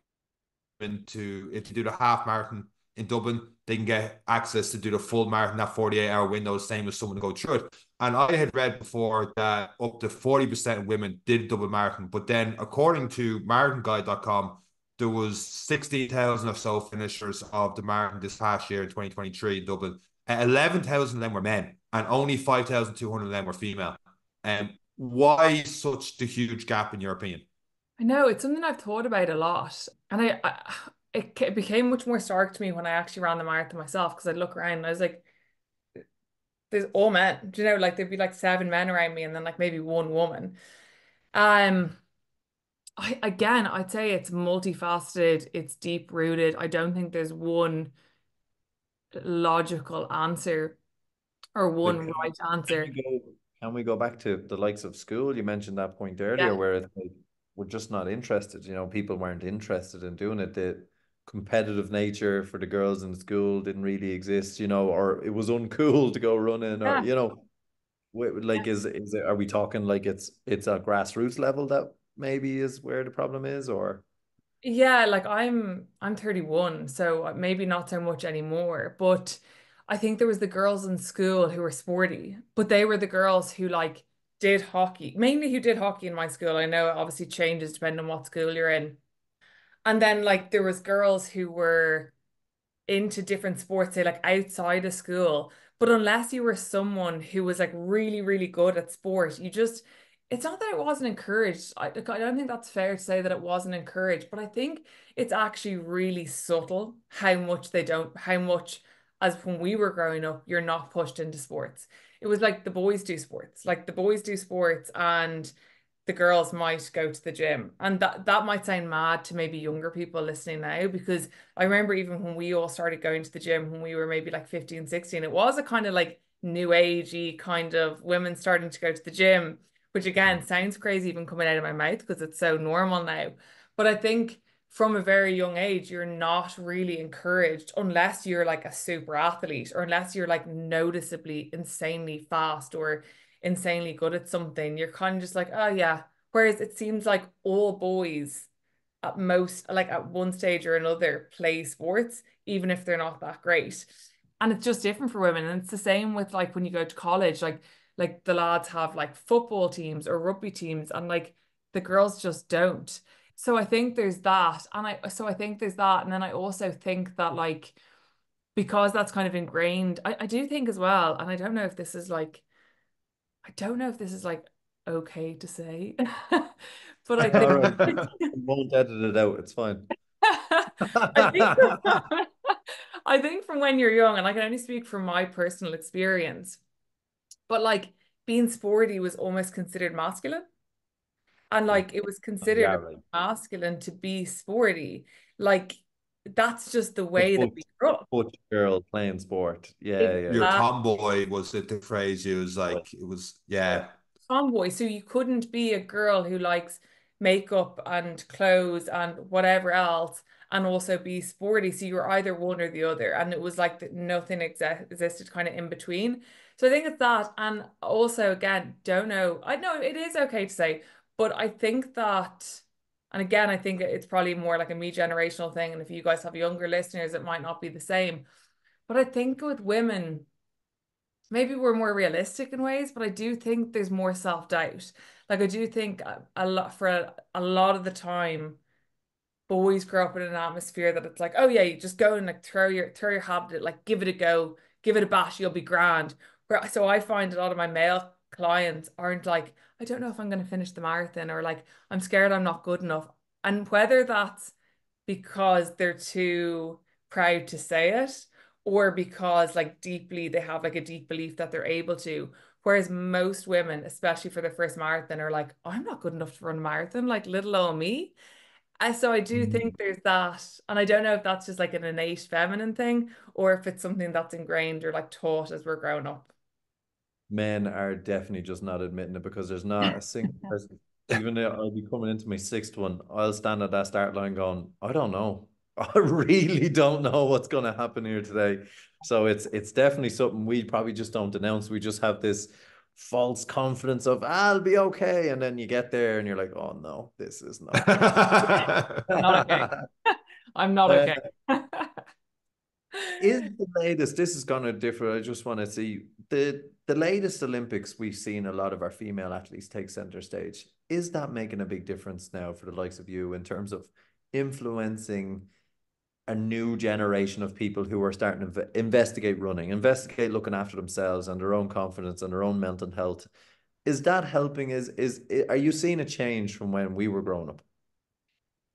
to, if you do the half marathon in Dublin, they can get access to do the full marathon, that 48-hour window, same as someone to go through it. And I had read before that up to 40% of women did double marathon. But then, according to marathonguide.com, there was 16,000 or so finishers of the marathon this past year in 2023 in Dublin. 11,000 of them were men, and only 5,200 of them were female. And why such the huge gap, in your opinion? I know it's something I've thought about a lot. And it became much more stark to me when I actually ran the marathon myself because I'd look around and I was like, there's all men. Do you know, like there'd be like 7 men around me and then like maybe one woman. Um, I'd say it's multifaceted, it's deep rooted. I don't think there's one logical answer or Like, one right can answer. we go, can we go back to the likes of school? You mentioned that point Yeah. earlier where it's like, we're just not interested. People weren't interested in doing it. competitive nature for the girls in school didn't really exist, you know, or it was uncool to go running, or Yeah. you know, like is it, are we talking like it's a grassroots level that maybe is where the problem is, or Yeah, like I'm 31, so maybe not so much anymore. But I think there was the girls in school who were sporty, but they were the girls who like did hockey, mainly who did hockey in my school. I know it obviously changes depending on what school you're in. And then like there was girls who were into different sports, say like outside of school. But unless you were someone who was like really, really good at sport, you just, it's not that it wasn't encouraged. Like, I don't think that's fair to say that it wasn't encouraged, but I think it's actually really subtle how much they don't, how much, as when we were growing up, you're not pushed into sports. It was like the boys do sports, like the boys do sports and the girls might go to the gym. And that might sound mad to maybe younger people listening now, because I remember even when we all started going to the gym when we were maybe like 15, 16, it was a kind of like new agey kind of women starting to go to the gym, which again sounds crazy even coming out of my mouth because it's so normal now. But I think from a very young age, you're not really encouraged unless you're like a super athlete or unless you're like noticeably insanely fast or insanely good at something. You're kind of just like, oh yeah. Whereas it seems like all boys at most, like at one stage or another, play sports, even if they're not that great. And it's just different for women. And it's the same with like when you go to college, like the lads have like football teams or rugby teams, and like the girls just don't. So I think there's that. I think there's that. And then I also think that like because that's kind of ingrained, I do think as well, and I don't know if this is like okay to say, but I all think right, I won't edit it out, it's fine. I think I think from when you're young, and I can only speak from my personal experience, but like being sporty was almost considered masculine. And Yeah, like it was yeah, considered right. masculine to be sporty. Like that's just the The way that we grew up. butch girl playing sport. Yeah, yeah, Your yeah. tomboy was the phrase used. Right. Like it was, Yeah. yeah. Tomboy. So you couldn't be a girl who likes makeup and clothes and whatever else and also be sporty. So you were either one or the other. And it was like that nothing existed kind of in between. So I think it's that. And also, again, don't know. I know it is okay to say, but I think that, and again, I think it's probably more like a me generational thing. And if you guys have younger listeners, it might not be the same. But I think with women, maybe we're more realistic in ways, but I do think there's more self-doubt. Like I do think a lot for a lot of the time, boys grow up in an atmosphere that it's like, oh yeah, you just go and like throw your habit, at like give it a go, give it a bash, you'll be grand. Where so I find a lot of my male clients aren't like, I don't know if I'm going to finish the marathon, or like I'm scared I'm not good enough. And whether that's because they're too proud to say it or because like deeply they have like a deep belief that they're able to. Whereas most women, especially for their first marathon, are like, I'm not good enough to run a marathon, like little old me. So I do think there's that. And I don't know if that's just like an innate feminine thing or if it's something that's ingrained or like taught as we're growing up. Men are definitely just not admitting it because there's not a single person. Even though I'll be coming into my sixth one, I'll stand at that start line going, I don't know. I really don't know what's going to happen here today. So it's definitely something we probably just don't announce. We just have this false confidence of I'll be okay, and then you get there and you're like, oh no, this is not good. I'm not okay. I'm not Uh, okay. is the latest, this is going to differ. I just want to see the latest Olympics, we've seen a lot of our female athletes take center stage. Is that making a big difference now for the likes of you in terms of influencing a new generation of people who are starting to investigate running, investigate looking after themselves and their own confidence and their own mental health? Is that helping? Are you seeing a change from when we were growing up?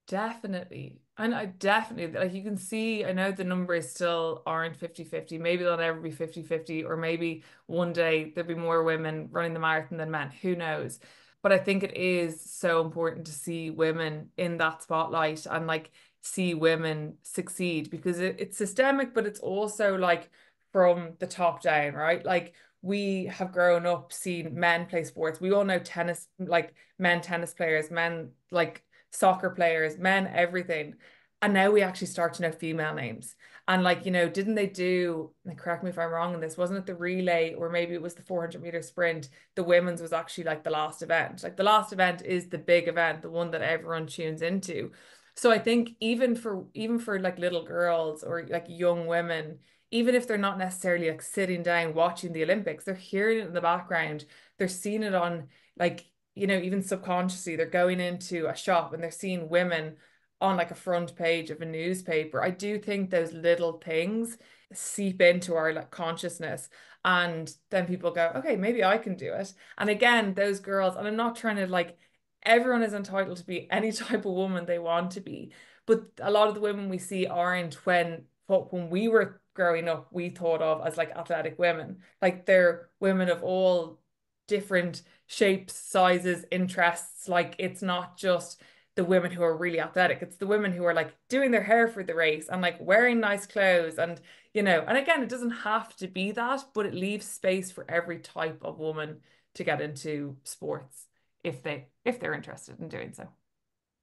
Definitely. And I definitely, like you can see, I know the numbers still aren't 50-50. Maybe they'll never be 50-50, or maybe one day there'll be more women running the marathon than men. Who knows? But I think it is so important to see women in that spotlight and like see women succeed because it's systemic, but it's also like from the top down, right? Like we have grown up seeing men play sports. We all know tennis, like men tennis players, men like soccer players, men, everything. And now we actually start to know female names. And like, you know, didn't they do, and correct me if I'm wrong in this, wasn't it the relay or maybe it was the 400-meter sprint? The women's was actually like the last event. Like the last event is the big event, the one that everyone tunes into. So I think even for like little girls or like young women, even if they're not necessarily like sitting down watching the Olympics, they're hearing it in the background. They're seeing it on like, you know, even subconsciously, they're going into a shop and they're seeing women on like a front page of a newspaper. I do think those little things seep into our like consciousness, and then people go, okay, maybe I can do it. And again, those girls, and I'm not trying to like, everyone is entitled to be any type of woman they want to be, but a lot of the women we see aren't what when we were growing up we thought of as like athletic women. Like they're women of all different shapes, sizes, interests. Like it's not just the women who are really athletic. It's the women who are like doing their hair for the race and like wearing nice clothes, and you know, and again, it doesn't have to be that, but it leaves space for every type of woman to get into sports if they're interested in doing so.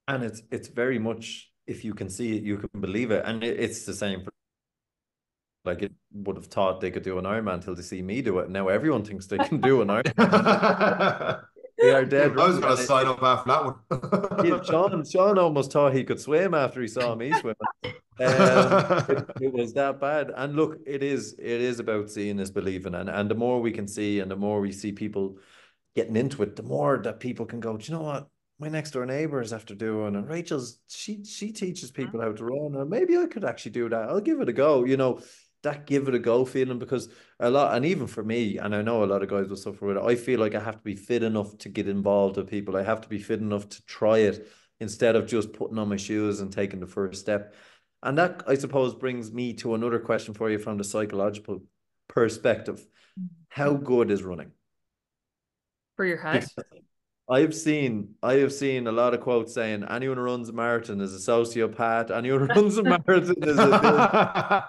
And it's very much, if you can see it, you can believe it. And it's the same for, like, it would have thought they could do an Ironman until they see me do it. Now everyone thinks they can do an Ironman. They are dead I was wrong. going to sign up after that Yeah, one. Sean almost thought he could swim after he saw me swimming. It was that bad. And look, it is about seeing is believing. And the more we can see and the more we see people getting into it, the more that people can go, do you know what? My next door neighbor is after doing, and Rachel's, she teaches people how to run, and maybe I could actually do that. I'll give it a go. You know, that give it a go feeling, because a lot, and even for me, and I know a lot of guys will suffer with it, I feel like I have to be fit enough to get involved with people. I have to be fit enough to try it instead of just putting on my shoes and taking the first step. And that, I suppose, brings me to another question for you from the psychological perspective. How good is running? For your head. Because I have seen a lot of quotes saying anyone who runs a marathon is a sociopath. Anyone who runs a marathon is a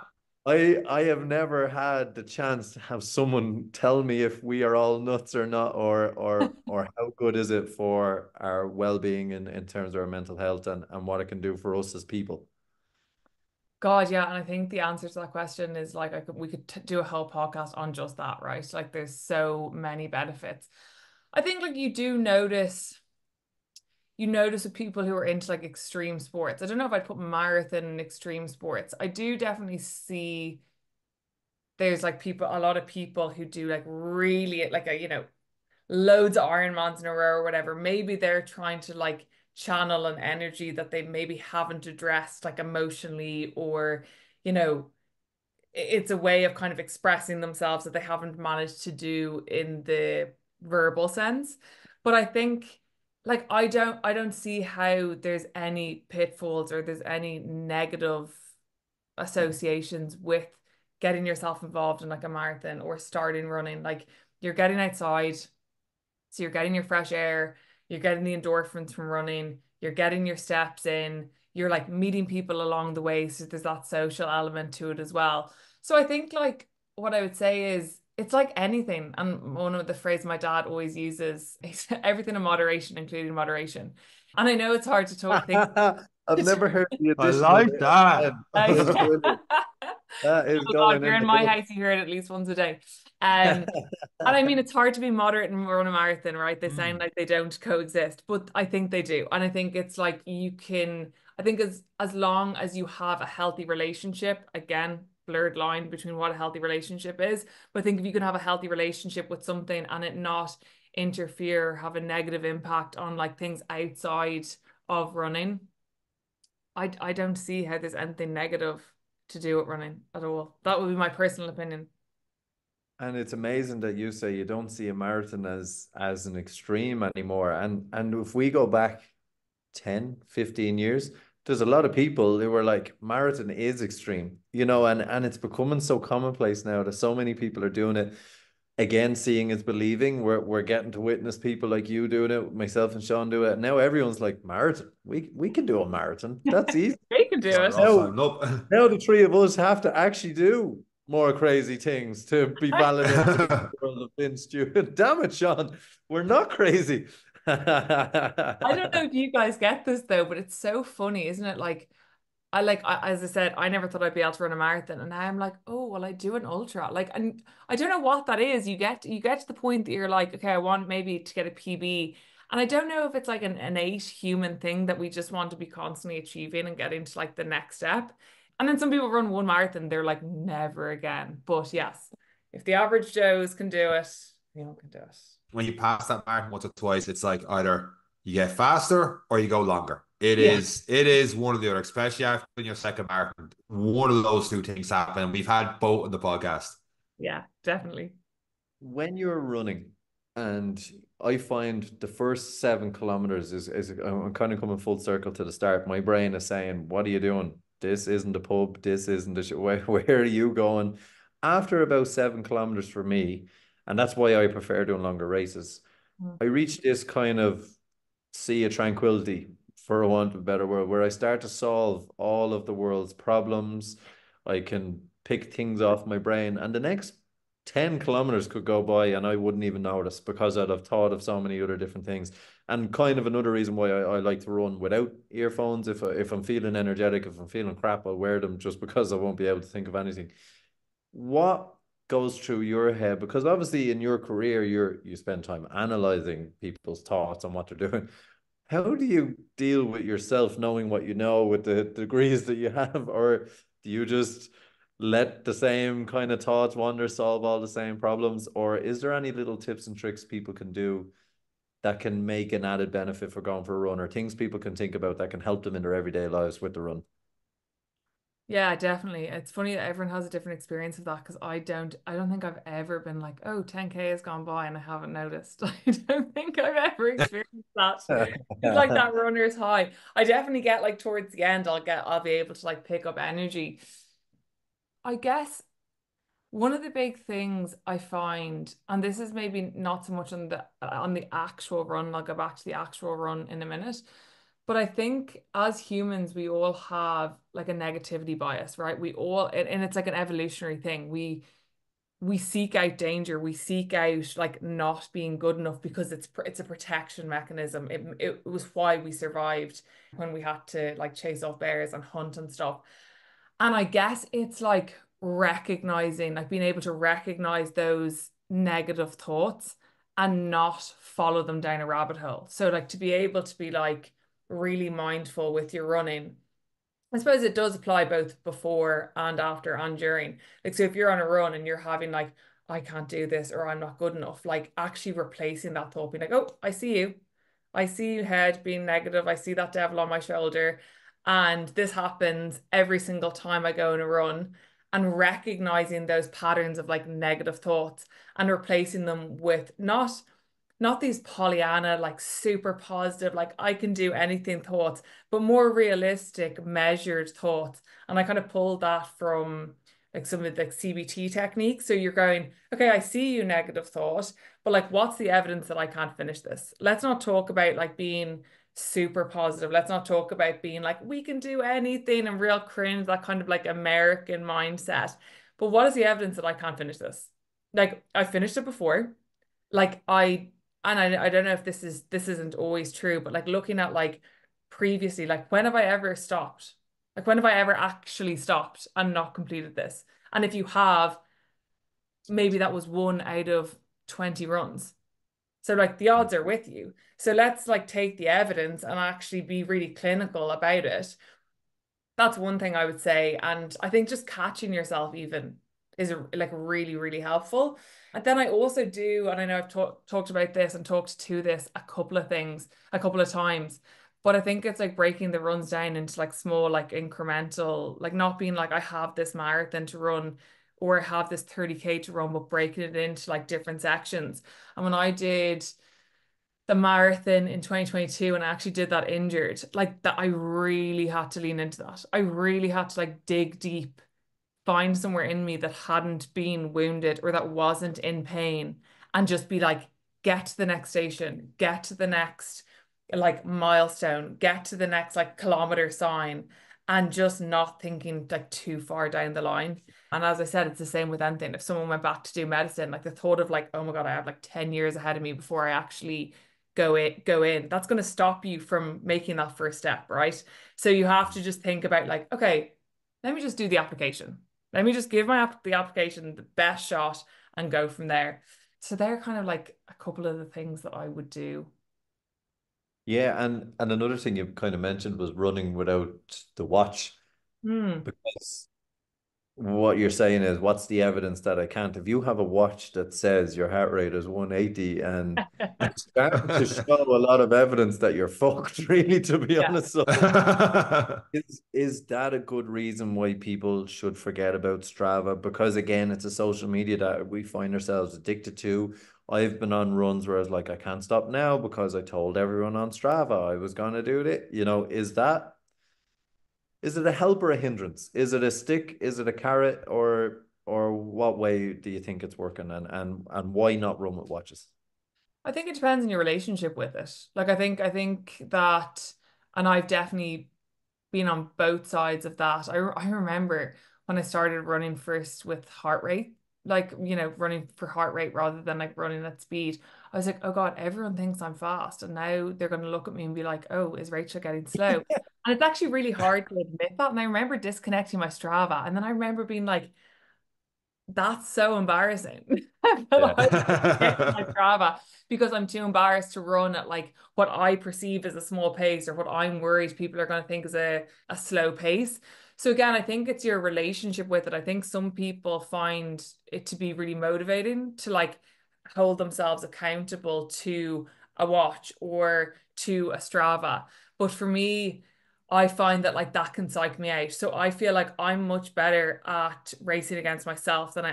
this. I have never had the chance to have someone tell me if we are all nuts or not, or how good is it for our well-being in terms of our mental health, and what it can do for us as people. God, yeah, and I think the answer to that question is like we could do a whole podcast on just that, right? Like there's so many benefits. I think like you notice with people who are into like extreme sports. I don't know if I'd put marathon in extreme sports. I do definitely see there's like a lot of people who do like really like loads of Ironmans in a row or whatever. Maybe they're trying to like channel an energy that they maybe haven't addressed like emotionally, or you know, it's a way of kind of expressing themselves that they haven't managed to do in the verbal sense. But I think like I don't see how there's any pitfalls or there's any negative associations with getting yourself involved in like a marathon or starting running. Like you're getting outside, so you're getting your fresh air, you're getting the endorphins from running, you're getting your steps in, you're like meeting people along the way. So there's that social element to it as well. So I think like what I would say is it's like anything. And one of the phrases my dad always uses is everything in moderation, including moderation. And I know it's hard to think. I've never heard the I addition of like it. that. That's brilliant. That is Oh God, going you're in in the my book. house, you hear it at least once a day. And I mean, it's hard to be moderate and run a marathon, right? They sound Mm. like they don't coexist, but I think they do. And I think it's like I think as long as you have a healthy relationship, again, blurred line between what a healthy relationship is. But I think if you can have a healthy relationship with something and it not interfere or have a negative impact on like things outside of running, I don't see how there's anything negative to do with running at all. That would be my personal opinion. And it's amazing that you say you don't see a marathon as an extreme anymore. And if we go back 10, 15 years, there's a lot of people who were like, marathon is extreme, and it's becoming so commonplace now that so many people are doing it. Again, seeing is believing. We're getting to witness people like you doing it, myself and Sean do it. Now everyone's like, marathon. We can do a marathon. That's easy. They can do We're it. all Now, signed up. now the three of us have to actually do more crazy things to be validated in the world of Vince Stewart. Damn it, Sean. We're not crazy. I don't know if you guys get this though, but it's so funny, isn't it? Like as I said, I never thought I'd be able to run a marathon, and now I'm like, oh well, I do an ultra. Like, and I don't know what that is. You get to the point that you're like, okay, I want maybe to get a PB, and I don't know if it's like an innate human thing that we just want to be constantly achieving and getting to like the next step. And then some people run one marathon, they're like, never again. But yes, if the average Joes can do it, anyone can do it. When you pass that mark once or twice, it's like either you get faster or you go longer. It Yeah, is it is one or the other, especially after your second marathon. One of those two things happen. And we've had both in the podcast. yeah, definitely. When you're running, and I find the first 7 kilometers is I'm kind of coming full circle to the start. My brain is saying, "What are you doing? This isn't a pub. This isn't a where are you going?" After about 7 kilometers for me, and that's why I prefer doing longer races. Mm. I reach this kind of sea of tranquility, for a want of a better word, where I start to solve all of the world's problems. I can pick things off my brain, and the next 10 kilometers could go by and I wouldn't even notice because I'd have thought of so many other different things. And kind of another reason why I like to run without earphones. If I'm feeling energetic, if I'm feeling crap, I'll wear them just because I won't be able to think of anything. What goes through your head? Because obviously in your career, you spend time analyzing people's thoughts and what they're doing. How do you deal with yourself knowing what you know with the degrees that you have? Or do you just let the same kind of thoughts wander, solve all the same problems? Or is there any little tips and tricks people can do that can make an added benefit for going for a run, or things people can think about that can help them in their everyday lives with the run? Yeah, definitely. It's funny that everyone has a different experience of that because I don't think I've ever been like, oh, 10K has gone by and I haven't noticed. I don't think I've ever experienced that. It's like that runner's high. I definitely get like towards the end, I'll be able to like pick up energy. I guess one of the big things I find, and this is maybe not so much on the actual run, I'll go back to the actual run in a minute. But I think as humans, we all have like a negativity bias, right? We all, and it's like an evolutionary thing. We seek out danger. We seek out like not being good enough because it's a protection mechanism. It was why we survived when we had to like chase off bears and hunt and stuff. And I guess it's like recognizing, like being able to recognize those negative thoughts and not follow them down a rabbit hole. So like to be able to be like really mindful with your running. I suppose it does apply both before and after and during. Like, so if you're on a run and you're having like, I can't do this or I'm not good enough, like actually replacing that thought, being like, oh, I see you. I see you head being negative. I see that devil on my shoulder. And this happens every single time I go on a run and recognizing those patterns of like negative thoughts and replacing them with not these Pollyanna, like super positive, like I can do anything thoughts, but more realistic, measured thoughts. And I kind of pulled that from like some of the CBT techniques. So you're going, okay, I see you negative thought, but like, what's the evidence that I can't finish this? Let's not talk about like being super positive. Let's not talk about being like, we can do anything and real cringe, that kind of like American mindset. But what is the evidence that I can't finish this? Like, I finished it before. Like I don't know if this isn't always true, but like looking at like previously, like when have I ever stopped? Like when have I ever actually stopped and not completed this? And if you have, maybe that was one out of 20 runs. So like the odds are with you. So let's like take the evidence and actually be really clinical about it. That's one thing I would say. And I think just catching yourself even is like really, really helpful. And then I also do, and I know I've talked about this and talked to this a couple of things, a couple of times, but I think it's like breaking the runs down into like small, like incremental, like not being like I have this marathon to run or I have this 30K to run, but breaking it into like different sections. And when I did the marathon in 2022 and I actually did that injured, like that I really had to lean into that. I really had to like dig deep, find somewhere in me that hadn't been wounded or that wasn't in pain and just be like, get to the next station, get to the next like milestone, get to the next like kilometer sign and just not thinking like too far down the line. And as I said, it's the same with anything. If someone went back to do medicine, like the thought of like, oh my God, I have like 10 years ahead of me before I actually go in. That's going to stop you from making that first step, right? So you have to just think about like, okay, let me just do the application. Let me just give the application the best shot and go from there. So they're kind of like a couple of the things that I would do. Yeah, and another thing you kind of mentioned was running without the watch, Hmm. because what you're saying is, what's the evidence that I can't? If you have a watch that says your heart rate is 180, and it's starting to show a lot of evidence that you're fucked, really, to be Yeah. honest. So is that a good reason why people should forget about Strava? Because again, it's a social media that we find ourselves addicted to. I've been on runs where I was like, I can't stop now because I told everyone on Strava I was gonna do it. Is it a help or a hindrance? Is it a stick? Is it a carrot? Or what way do you think it's working? And why not run with watches? I think it depends on your relationship with it. Like I think that, and I've definitely been on both sides of that. I remember when I started running first with heart rate, like, running for heart rate rather than like running at speed. I was like, oh God, everyone thinks I'm fast. And now they're going to look at me and be like, oh, is Rachel getting slow? And it's actually really hard to admit that. And I remember disconnecting my Strava. And then I remember being like, that's so embarrassing. I feel Yeah. like my Strava because I'm too embarrassed to run at like what I perceive as a small pace or what I'm worried people are going to think is a slow pace. So again, I think it's your relationship with it. I think some people find it to be really motivating to like hold themselves accountable to a watch or to a Strava. But for me, I find that like that can psych me out. So I feel like I'm much better at racing against myself than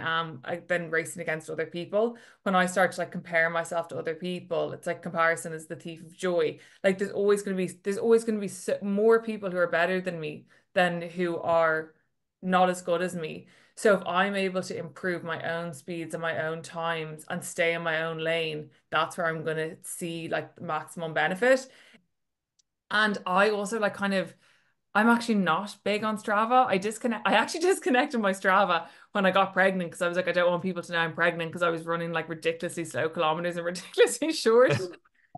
than racing against other people. When I start to like compare myself to other people, it's like comparison is the thief of joy. Like there's always going to be more people who are better than me than who are not as good as me. So if I'm able to improve my own speeds and my own times and stay in my own lane, that's where I'm going to see like the maximum benefit. And I also like kind of I'm actually not big on Strava. I actually disconnected my Strava when I got pregnant because I was like, I don't want people to know I'm pregnant because I was running like ridiculously slow kilometers and ridiculously short.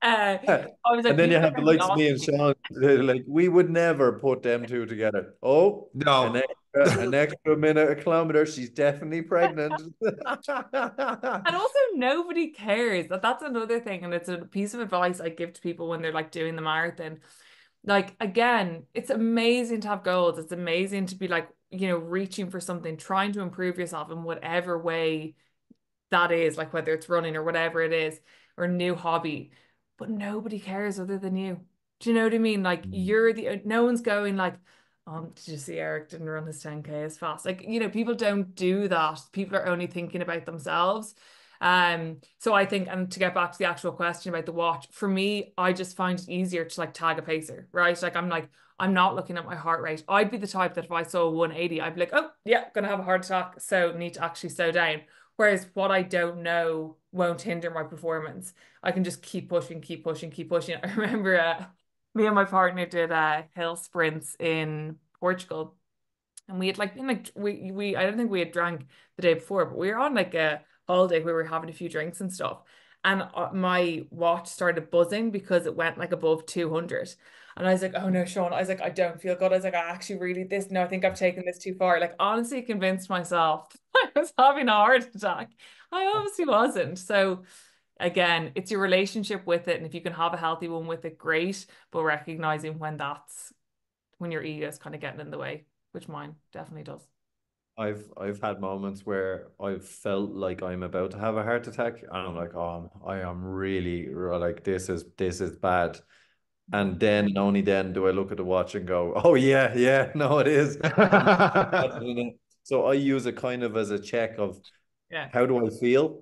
I was And like, then you people are have the going to be likes of me off and me. Sean, they're like, we would never put them two together. Oh, No. an extra minute a kilometer. She's definitely pregnant. And also nobody cares. That's another thing. And it's a piece of advice I give to people when they're like doing the marathon. Like again, it's amazing to have goals. It's amazing to be like, reaching for something, trying to improve yourself in whatever way that is, like whether it's running or whatever it is, or a new hobby. But nobody cares other than you. Do you know what I mean? Like no one's going like, did you see Eric didn't run his 10K as fast? Like, people don't do that. People are only thinking about themselves. So I think, and to get back to the actual question about the watch, for me, I just find it easier to like tag a pacer, right? Like, I'm not looking at my heart rate. I'd be the type that if I saw 180, I'd be like, oh yeah, gonna have a heart attack, so need to actually slow down. Whereas what I don't know won't hinder my performance. I can just keep pushing, keep pushing, keep pushing. I remember me and my partner did hill sprints in Portugal, and we had like been like we I don't think we had drank the day before, but we were on like a holiday where we were having a few drinks and stuff. And my watch started buzzing because it went like above 200. And I was like, oh no, Sean. I was like, I don't feel good. I was like, I actually really this. No, I think I've taken this too far. Like, honestly convinced myself I was having a heart attack. I obviously wasn't. So again, it's your relationship with it. And if you can have a healthy one with it, great. But recognizing when your ego is kind of getting in the way, which mine definitely does. I've had moments where I've felt like I'm about to have a heart attack, and I'm like, oh, I am really like this is bad. Mm. And then and only then do I look at the watch and go, oh yeah, yeah, no, it is. I'm so I use it kind of as a check of Yeah. how do I feel?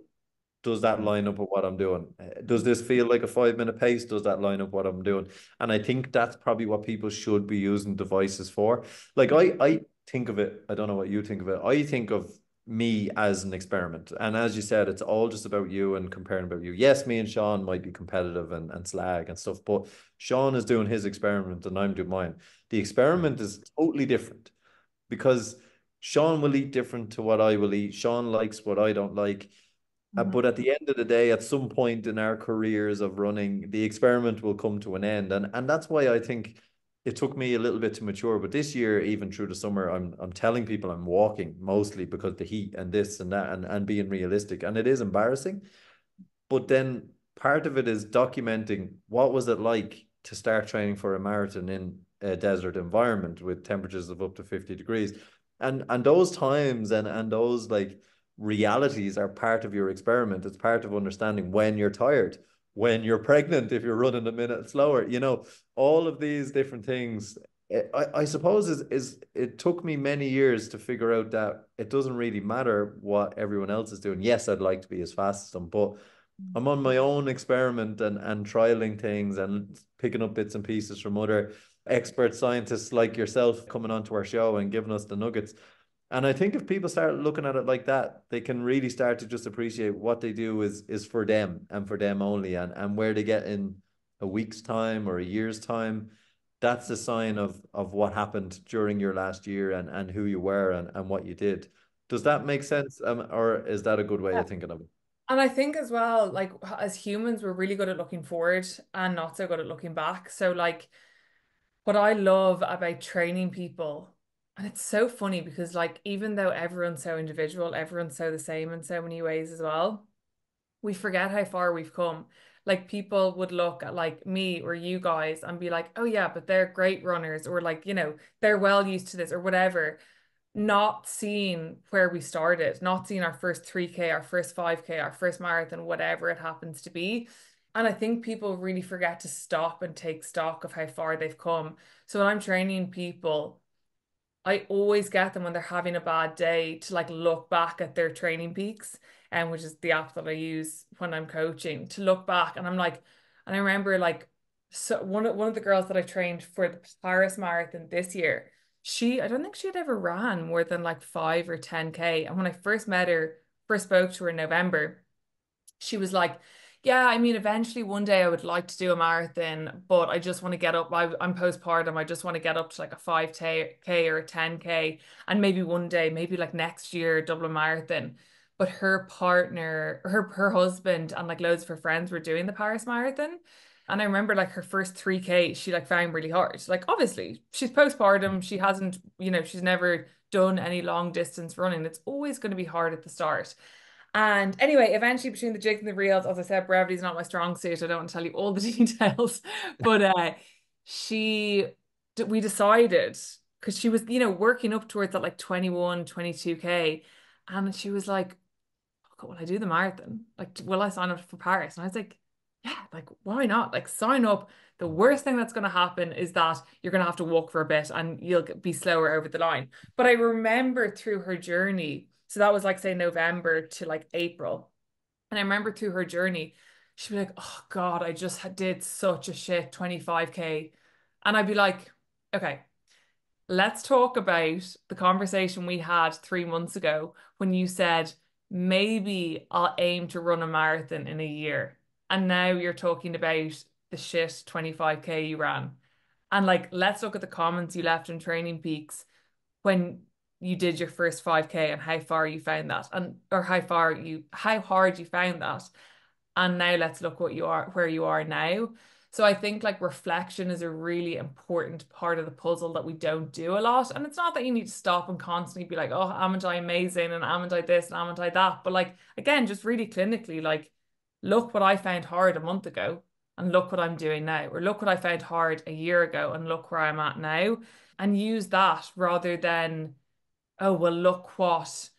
Does that line up with what I'm doing? Does this feel like a 5 minute pace? Does that line up what I'm doing? And I think that's probably what people should be using devices for. Like I think of it, I don't know what you think of it. I think of me as an experiment. And as you said, it's all just about you and comparing about you. Yes, me and Sean might be competitive and slag and stuff, but Sean is doing his experiment and I'm doing mine. The experiment is totally different because Sean will eat different to what I will eat. Sean likes what I don't like. But at the end of the day, at some point in our careers of running, the experiment will come to an end. And that's why I think it took me a little bit to mature. But this year, even through the summer, I'm telling people I'm walking mostly because the heat and this and that and being realistic. And it is embarrassing. But then part of it is documenting what was it like to start training for a marathon in a desert environment with temperatures of up to 50 degrees. And those times and those like realities are part of your experiment. It's part of understanding when you're tired, when you're pregnant, if you're running a minute slower, all of these different things. I suppose is it took me many years to figure out that it doesn't really matter what everyone else is doing. Yes, I'd like to be as fast as them, but I'm on my own experiment and trialing things and picking up bits and pieces from other expert scientists like yourself coming onto our show and giving us the nuggets. And I think if people start looking at it like that, they can really start to just appreciate what they do is for them and for them only, and where they get in a week's time or a year's time. That's a sign of what happened during your last year and who you were and what you did. Does that make sense? Or is that a good way Yeah. of thinking of it? And I think as well, like as humans, we're really good at looking forward and not so good at looking back. So like what I love about training people, and it's so funny because like even though everyone's so individual, everyone's so the same in so many ways as well, we forget how far we've come. Like people would look at like me or you guys and be like, oh yeah, but they're great runners, or like, they're well used to this or whatever, not seeing where we started, not seeing our first 3K, our first 5K, our first marathon, whatever it happens to be. And I think people really forget to stop and take stock of how far they've come. So when I'm training people, I always get them when they're having a bad day to like look back at their training peaks, and which is the app that I use when I'm coaching, to look back. And I'm like, and I remember like, so one of the girls that I trained for the Paris Marathon this year, I don't think she had ever ran more than like 5 or 10K. And when I first spoke to her in November, she was like, yeah, I mean, eventually one day I would like to do a marathon, but I just want to get up. I'm postpartum. I just want to get up to like a 5K or a 10K. And maybe one day, maybe like next year, double a marathon. But her partner, her husband, and like loads of her friends were doing the Paris Marathon. And I remember like her first 3K, she like found really hard. Like obviously she's postpartum. She hasn't, she's never done any long distance running. It's always going to be hard at the start. And anyway, eventually between the jigs and the reels, as I said, brevity is not my strong suit. I don't want to tell you all the details, but she, we decided, because she was, working up towards that like 21, 22K. And she was like, "Oh, will I do the marathon? Like, will I sign up for Paris?" And I was like, yeah, like, why not? Like, sign up. The worst thing that's going to happen is that you're going to have to walk for a bit and you'll be slower over the line. But I remember through her journey, so that was like, say, November to like April. And I remember through her journey, she'd be like, oh God, I just did such a shit 25K. And I'd be like, okay, let's talk about the conversation we had 3 months ago when you said, maybe I'll aim to run a marathon in a year. And now you're talking about the shit 25K you ran. And like, let's look at the comments you left in Training Peaks when you did your first 5K and how far you found that, and or how hard you found that. And now let's look where you are now. So I think like reflection is a really important part of the puzzle that we don't do a lot. And it's not that you need to stop and constantly be like, oh, haven't I amazing and haven't I this and haven't I that? But like, again, just really clinically, like, look what I found hard a month ago and look what I'm doing now. Or look what I found hard a year ago and look where I'm at now. And use that rather than, oh, well, look what,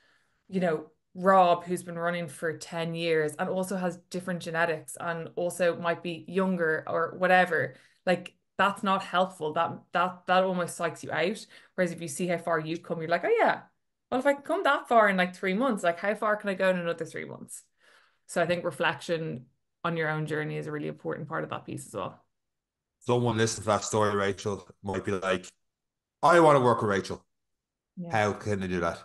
Rob, who's been running for 10 years and also has different genetics and also might be younger or whatever. Like, that's not helpful. That almost psychs you out. Whereas if you see how far you've come, you're like, oh yeah, well, if I can come that far in like 3 months, like how far can I go in another 3 months? So I think reflection on your own journey is a really important part of that piece as well. Someone listening to that story, Rachel, might be like, I want to work with Rachel. Yeah. How can I do that?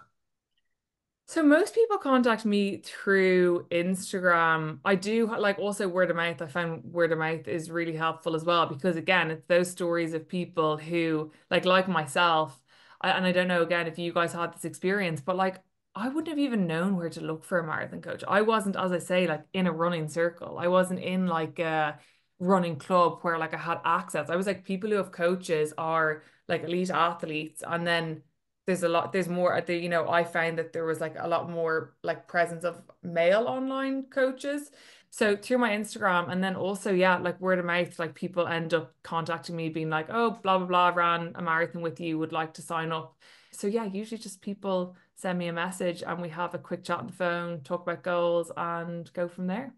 So most people contact me through Instagram. I do like also word of mouth. I find word of mouth is really helpful as well because again, it's those stories of people who like myself. And I don't know again if you guys had this experience, but like I wouldn't have even known where to look for a marathon coach. I wasn't, as I say, like in a running circle. I wasn't in like a running club where like I had access. I was like, people who have coaches are like elite athletes, and then there's more at the, I found that there was like a lot more like presence of male online coaches. So through my Instagram, and then also, yeah, like word of mouth, like people end up contacting me being like, oh, blah blah blah, ran a marathon with you, would like to sign up. So yeah, usually just people send me a message and we have a quick chat on the phone, talk about goals, and go from there.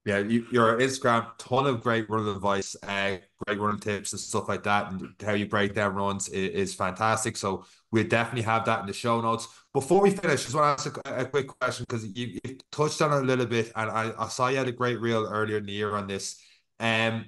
Yeah, your Instagram, ton of great running advice, great running tips and stuff like that, and how you break down runs is fantastic. So we'll definitely have that in the show notes. Before we finish, just want to ask a quick question because you touched on it a little bit, and I saw you had a great reel earlier in the year on this. Um,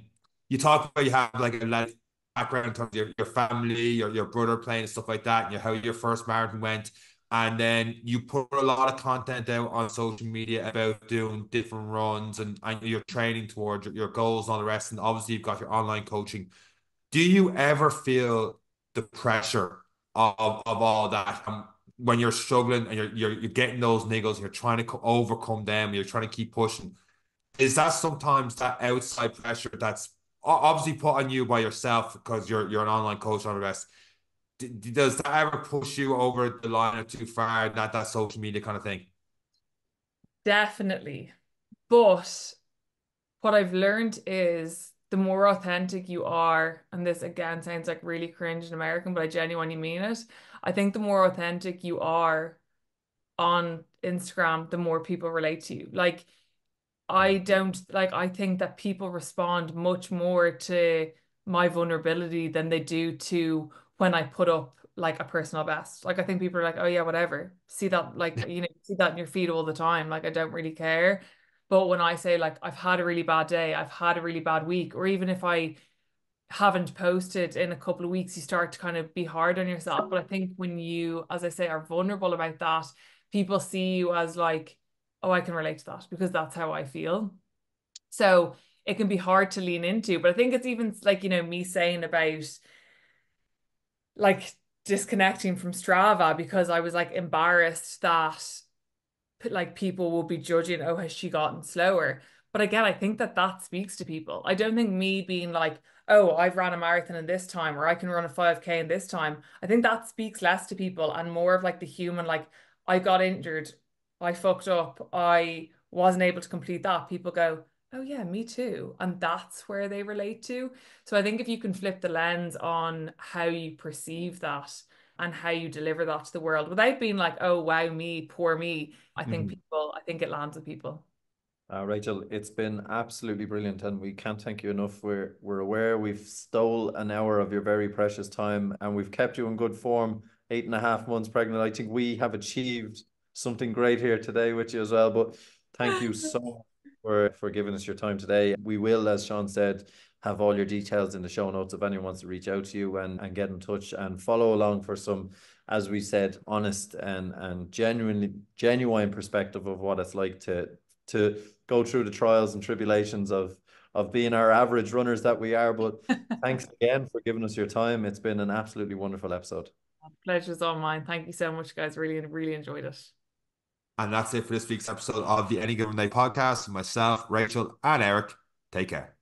you talked about you have like a lot of background in terms of your family, your brother playing and stuff like that, and how your first marathon went. And then you put a lot of content out on social media about doing different runs and you're training towards your goals and all the rest. And obviously, you've got your online coaching. Do you ever feel the pressure of all that when you're struggling and you're getting those niggles, you're trying to overcome them, you're trying to keep pushing? Is that sometimes that outside pressure that's obviously put on you by yourself because you're an online coach and all the rest? Does that ever push you over the line or too far, that social media kind of thing? Definitely. But what I've learned is the more authentic you are, and this again sounds like really cringe and American, but I genuinely mean it. I think the more authentic you are on Instagram, the more people relate to you. Like, I don't like, I think that people respond much more to my vulnerability than they do to when I put up like a personal best. Like, I think people are like, oh yeah, whatever. See that, like, see that in your feed all the time. Like, I don't really care. But when I say like I've had a really bad day, I've had a really bad week, or even if I haven't posted in a couple of weeks, you start to kind of be hard on yourself. But I think when you, as I say, are vulnerable about that, people see you as like, oh, I can relate to that because that's how I feel. So it can be hard to lean into. But I think it's even like, me saying about like disconnecting from Strava because I was like embarrassed that like people will be judging, oh, has she gotten slower? But again, I think that that speaks to people. I don't think me being like, oh, I've ran a marathon in this time or I can run a 5K in this time. I think that speaks less to people and more of like the human, like I got injured, I fucked up, I wasn't able to complete that. People go, oh yeah, me too. And that's where they relate to. So I think if you can flip the lens on how you perceive that and how you deliver that to the world without being like, oh, wow, me, poor me. Mhm. I think it lands with people. Rachel, it's been absolutely brilliant, and we can't thank you enough. We're aware we've stole an hour of your very precious time, and we've kept you in good form. 8.5 months pregnant. I think we have achieved something great here today with you as well. But thank you so much for giving us your time today. We will, as Sean said, have all your details in the show notes if anyone wants to reach out to you and get in touch and follow along for some, as we said, honest and genuine perspective of what it's like to go through the trials and tribulations of being our average runners that we are. But thanks again for giving us your time. It's been an absolutely wonderful episode. Pleasure's all mine. Thank you so much, guys. Really, really enjoyed it. And that's it for this week's episode of the Any Given Day podcast. Myself, Rachel, and Eric. Take care.